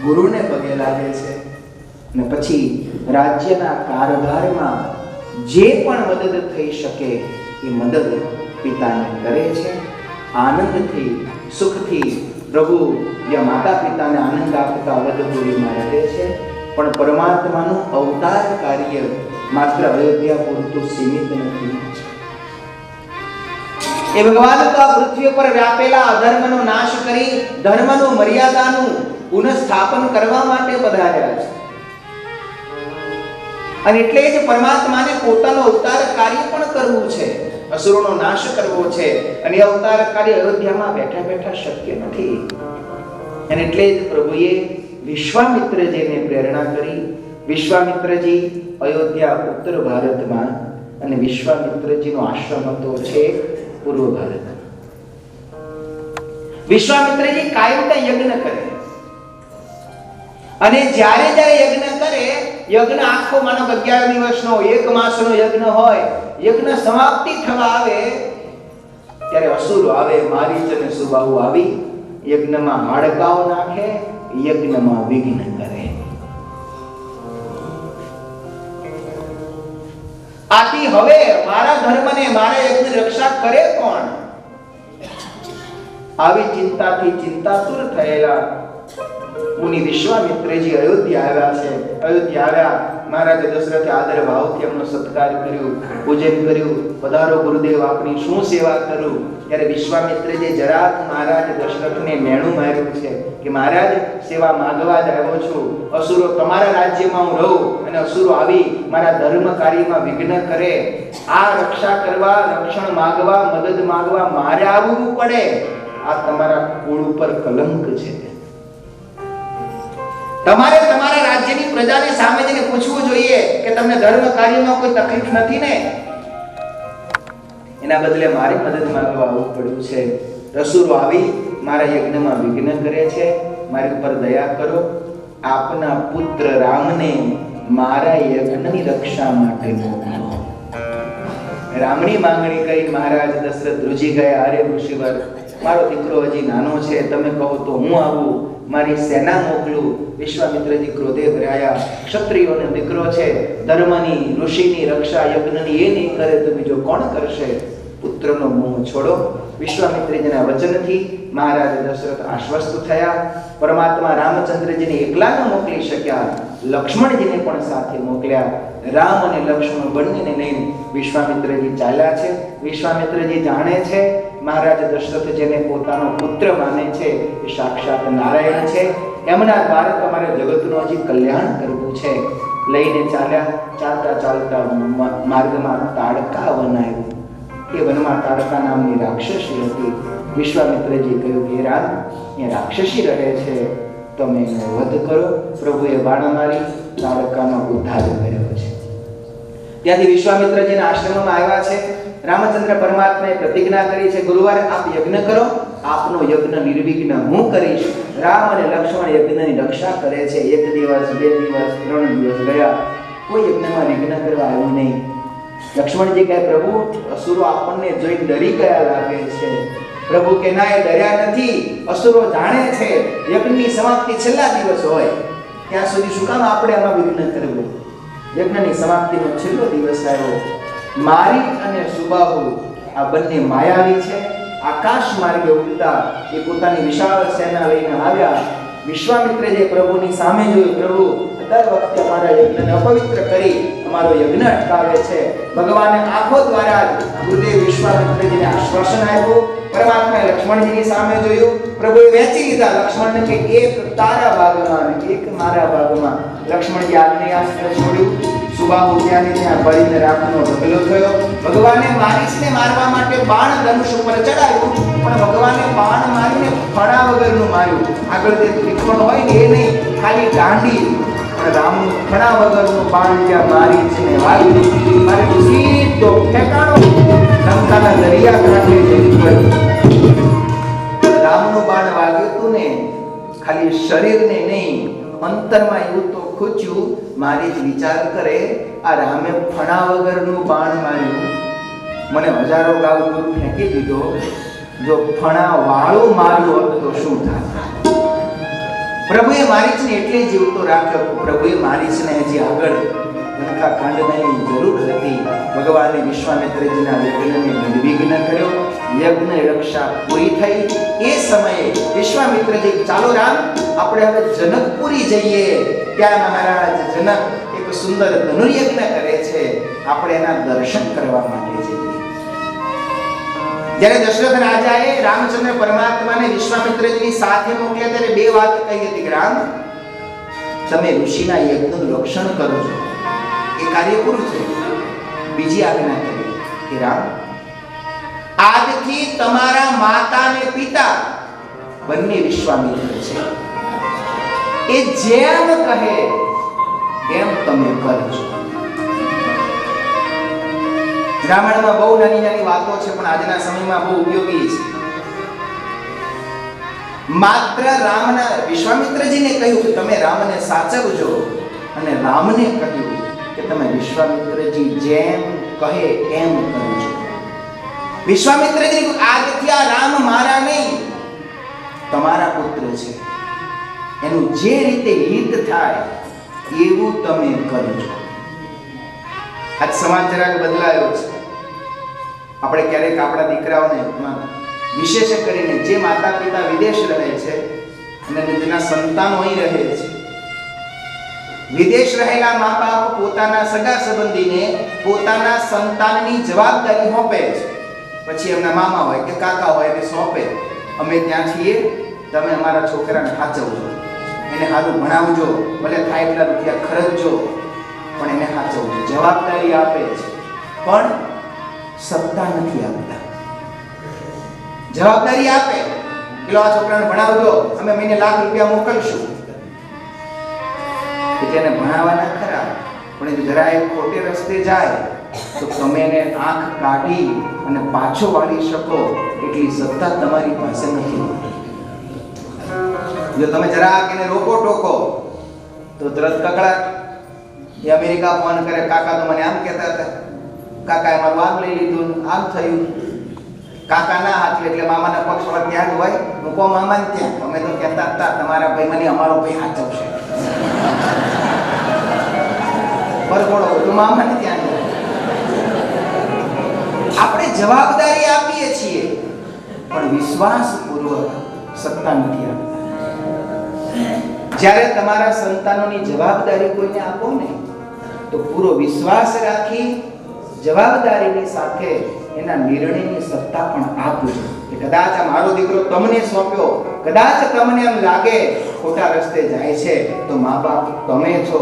ગુરુને પગે લાગે છે, અને પછી રાજ્યના કારભારમાં જે પણ મદદ થઈ શકે એ મદદ પિતાને કરે છે. આનંદથી, સુખથી પ્રભુ જ્યાં માતા પિતાને આનંદ આપતા અવધપુરીમાં રહે છે. પણ પરમાત્માનું અવતાર કાર્ય માત્ર અયોધ્યા પૂરતું સીમિત નથી. એ ભગવાન તો આ પૃથ્વી પર વ્યાપેલા અધર્મનો નાશ કરી ધર્મનું, મર્યાદાનું પુનઃસ્થાપન કરવા માટે પધાર્યા છે. અને એટલે જ પરમાત્માને પોતાનો અવતાર કાર્ય પણ કરવું છે. અસુરોનો નાશ કરવો છે, અને એ અવતાર કાર્ય અયોધ્યામાં બેઠા બેઠા શક્ય નથી. અને એટલે જ પ્રભુએ વિશ્વામિત્રજીને પ્રેરણા કરી. વિશ્વામિત્રજી અયોધ્યા ઉત્તર ભારતમાં, અને વિશ્વામિત્રજીનો આશ્રમ હતો છે પૂર્વ ભારતમાં. વિશ્વામિત્રજી કાયમ યજ્ઞ કરે, અને જ્યારે જ્યારે યજ્ઞ કરે, યજ્ઞ આખો માનો 11 દિવસનો 1 માસનો યજ્ઞ હોય, યજ્ઞ સમાપ્તિ થવા આવે ત્યારે અસુરો આવે, મારીચ અને સુબાહુ આવી યજ્ઞમાં હાડકાઓ નાખે, યજ્ઞમાં વિઘ્ન કરે. આથી હવે મારા ધર્મને, મારા યજ્ઞની રક્ષા કરે કોણ? આવી ચિંતાથી ચિંતાતુર થયેલા મુનિ વિશ્વામિત્રજી અયોધ્યા આવ્યા છે. અયોધ્યા આવ્યા, મહારાજ દશરથે આદર ભાવથી એમનો સત્કાર કર્યો, પૂજન કર્યું. પધારો ગુરુદેવ, આપની શું સેવા કરું? ત્યારે વિશ્વામિત્રજી જરાક મહારાજ દશરથને મેણું માર્યું છે કે મહારાજ, સેવા માંગવા જ આવ્યો છું. અસુરો તમારા રાજ્યમાં હું રહું, અને અસુરો આવી મારા ધર્મ કાર્યમાં વિઘ્ન કરે, આ રક્ષા કરવા, રક્ષણ માંગવા, મદદ માંગવા મારે આવવું પડે. આ તમારા કુળ ઉપર કલંક છે. તમારે તમારા રાજ્યની પ્રજાને સામે જઈને પૂછવું જોઈએ કે તમને ધર્મ કાર્યમાં કોઈ તકલીફ નથી ને? એના બદલે મારી મદદ માંગવા આવવું પડ્યું છે. અસુરો આવી મારા યજ્ઞમાં વિઘ્ન કરે છે, મારી ઉપર દયા કરો. આપના પુત્ર રામને મારા યજ્ઞની રક્ષા માટે મોકલો. રામની માંગણી કરી મહારાજ દશરથ ધ્રુજી ગયા. અરે ઋષિવર, મારો દીકરો હજી નાનો છે, તમે કહો તો હું આવું, મારી સેના મોકલું. વિશ્વામિત્રજી ક્રોધે ભરાયા. ક્ષત્રિયોનો દીકરો છે, ધર્મની, ઋષિની રક્ષા, યજ્ઞની એ નહીં કરે તો બીજો કોણ કરશે? પુત્રનો મોહ છોડો. વિશ્વામિત્રજીના વચનથી મહારાજ દશરથ આશ્વસ્ત થયા. પરમાત્મા રામચંદ્રજીને એકલા ન મોકલી શક્યા, લક્ષ્મણજીને પણ સાથે મોકલ્યા. રામ અને લક્ષ્મણ બંનેને લઈને વિશ્વામિત્રજી ચાલ્યા છે. વિશ્વામિત્રજી જાણે છે મહારાજ દશરથ જેને પોતાનો પુત્ર માને છે એ સાક્ષાત નારાયણ છે. એમના દ્વારા તમારે જગતનું હજી કલ્યાણ કરવું છે. લઈને ચાલ્યા. ચાલતા ચાલતા માર્ગમાં તાડકા વન આવ્યું. એ વનમાં તાડકા નામની રાક્ષસી હતી. વિશ્વામિત્રજી કહ્યું, હે રામ, એ રાક્ષસી રહે છે, તમે એનો વધ કરો. પ્રભુએ બાણ મારી તાડકાનો ઉદ્ધાર કર્યો છે. ત્યાંથી વિશ્વામિત્રજીના આશ્રમમાં આવ્યા છે. રામચંદ્ર પરમાત્માએ પ્રતિજ્ઞા કરી છે, ગુરુવારે આપ યજ્ઞ કરો, આપનો યજ્ઞ નિર્વિઘ્ન હું કરીશ. રામ અને લક્ષ્મણ યજ્ઞની રક્ષા કરે છે. 1 દિવસ, 2 દિવસ, 3 દિવસ ગયા, કોઈ યજ્ઞમાં વિઘ્ન કરવા આવ્યું નહીં. લક્ષ્મણજી કહે, પ્રભુ, અસુરો આપણને જોઈ ડરી ગયા લાગે છે. પ્રભુ કે ના, એ ડર્યા નથી. અસુરો જાણે છે યજ્ઞની સમાપ્તિ છેલ્લા દિવસ હોય, ત્યાં સુધી શું કામ આપણે આમાં વિઘ્ન કરવું? યજ્ઞની સમાપ્તિનો છેલ્લો દિવસ આવ્યો. મારીચ અને સુબાહુ આ બંને માયાવી છે. આકાશ માર્ગે ઉડતા એ પોતાની વિશાળ સેના લઈને આવ્યા. વિશ્વામિત્રજીએ પ્રભુની સામે જોયું. પ્રભુ દર વખતે અમારા યજ્ઞને અપવિત્ર કરી અમારો યજ્ઞ અટકાવે છે. ભગવાને આંખો દ્વારા ગુરુદેવ વિશ્વામિત્રજીને આશ્વાસન આપ્યું. પરમાત્માએ લક્ષ્મણજીની સામે જોયું. પ્રભુએ વહેંચી લીધા. લક્ષ્મણને કે એક તારા ભાગમાં અને એક મારા ભાગમાં. લક્ષ્મણજી આગ્નેયાસ્ત્ર છોડ્યું. સુબાહુ ત્યાંને ત્યાં બળીને રાખનો ઢગલો થયો. ભગવાને મારીચને મારવા માટે બાણ ધનુષ ઉપર ચડાવ્યું, પણ ભગવાને બાણ મારીને ફણા વગરનું માર્યું. આગળ જે ત્રિકોણ હોય ને એ નહીં, ખાલી દાંડી. પણ રામનું ફણા વગરનું બાણ જ્યાં મારીચને વાગ્યું, મારે સીધો ઠેકાણો લંકાના દરિયા કાંઠે જઈ પડ્યું. રામનું બાણ વાગ્યું હતું ને, ખાલી શરીરને નહીં, અંતરમાં એવું તો ખૂચ્યું. મારી જ વિચાર કરે, આ રામે ફણા વગરનું બાણ માર્યું, મને હજારો ગાવ દૂર ફેંકી દીધો. જો ફણા વાળું માર્યું હોત તો શું થાત? પ્રભુએ મારીચને એટલે જીવતો રાખ્યો. પ્રભુએ મારીચને હજી આગળ લંકા કાંડની જરૂર હતી. ભગવાને વિશ્વામિત્રજીના યજ્ઞને નિર્વિઘ્ન કર્યો. યજ્ઞ રક્ષા પૂરી થઈ. એ સમયે વિશ્વામિત્રજી, ચાલો રામ, આપણે હવે જનકપુરી જઈએ. ત્યાં મહારાજ જનક એક સુંદર ધનુર્યજ્ઞ કરે છે, આપણે એના દર્શન કરવા માટે જઈએ. જ્યારે દશરથ રાજાએ રામચંદ્ર પરમાત્માને વિશ્વામિત્રજીની સાથે મોકલ્યા ત્યારે 2 વાત કહી હતી કે રામ, તમે ઋષિના યજ્ઞનું રક્ષણ કરો છો, એ કાર્ય પૂરું છે. બીજી આજ્ઞા કરી કે રામ, આજથી તમારા માતા અને પિતા બંને વિશ્વામિત્ર છે. એ જેમ કહે એમ તમે કરજો. રામાયણમાં બહુ નાની નાની વાતો છે, પણ આજના સમયમાં બહુ ઉપયોગી છે. માત્ર રામના વિશ્વામિત્રજીને કહ્યું કે તમે રામને સાચવજો, અને રામને કહ્યું કે તમે વિશ્વામિત્રજી જેમ કહે એમ કરજો. વિશ્વામિત્રજી આજથી આ રામ મારા નહીં, તમારા પુત્ર છે, એનું જે રીતે હિત થાય એવું તમે કરજો. આજ સમાજ જરાક બદલાયો છે. આપણે ક્યારેક આપણા દીકરાઓને વિશેષ કરીને જે માતા પિતા વિદેશ રહે છે અને જેના સંતાનો અહીં રહે છે, વિદેશ રહેલા મા બાપ પોતાના સગા સંબંધીને પોતાના સંતાનની જવાબદારી સોંપે છે. પછી એમના મામા હોય કે કાકા હોય એને સોંપે, અમે ત્યાં છીએ, તમે અમારા છોકરાને સાચવજો, એને સારું ભણાવજો, ભલે થાય એટલા રૂપિયા ખર્ચજો, પણ એને સાચવજો. જવાબદારી આપે છે, પણ સત્તા નથી આપતા. જવાબદારી આપે, પેલો આ છોકરાને ભણાવજો, અમે મહિને લાખ રૂપિયા મોકલશું, એટલે એને ભણાવવાના ખરા, પણ જો જરા એ ખોટે રસ્તે જાય તો તમે એને આંખ કાઢી અને પાછો વાળી શકો એટલી સત્તા તમારી પાસે નથી. જો તમે જરાક એને રોકો ટોકો તો તરત કકડાટ. એ અમેરિકા ફોન કરે, કાકા તો મને આમ કહેતા હતા, કાકાએ મારું આમ લઈ લીધું, આમ થયું. કાકા ના હાથ એટલે મામાના પક્ષ પર ત્યાં જ હોય, મૂકો મામાને ત્યાં. અમે તો કહેતા હતા તમારા ભાઈ મને અમારો ભાઈ હાચવશે, બરકોડો તો મામાને ત્યાં જ. આપણે જવાબદારી આપીએ છીએ, પણ વિશ્વાસપૂર્વક સત્તા નથી આપતા. જ્યારે તમારા સંતાનોની જવાબદારી કોઈને આપો ને, તો પૂરો વિશ્વાસ રાખી જવાબદારીની સાથે એના નિર્ણયની સત્તા પણ આપજો. કે કદાચ આ મારો દીકરો તમને સોંપ્યો, કદાચ તમને એમ લાગે ખોટા રસ્તે જાય છે, તો મા બાપ તમે છો,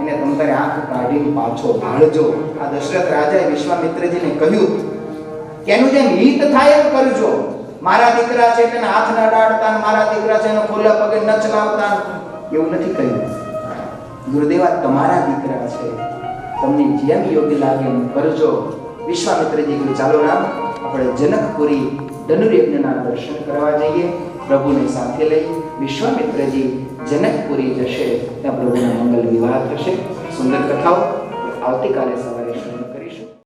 એને તમારે આંખ કાઢીને પાછો ભાળજો. આ દશરથ રાજાએ વિશ્વામિત્રજીને કહ્યું કે એનું જેમ હિત થાય એમ કરજો. મારા દીકરા છે તેને હાથ ન અડાડતા, મારા દીકરા છે એને ખુલ્લા પગે ન ચલાવતા, એવું નથી કહ્યું. ગુરુદેવા તમારા દીકરા છે, તમને જેમ યોગ્ય લાગે એમ કરજો. વિશ્વામિત્રજી કહ્યું ચાલો રામ, આપણે જનકપુરી ધનુર્યજ્ઞના દર્શન કરવા જઈએ. પ્રભુને સાથે લઈ વિશ્વામિત્રજી જનકપુરી જશે, ત્યાં પ્રભુના મંગલ વિવાહ થશે. સુંદર કથાઓ આવતીકાલે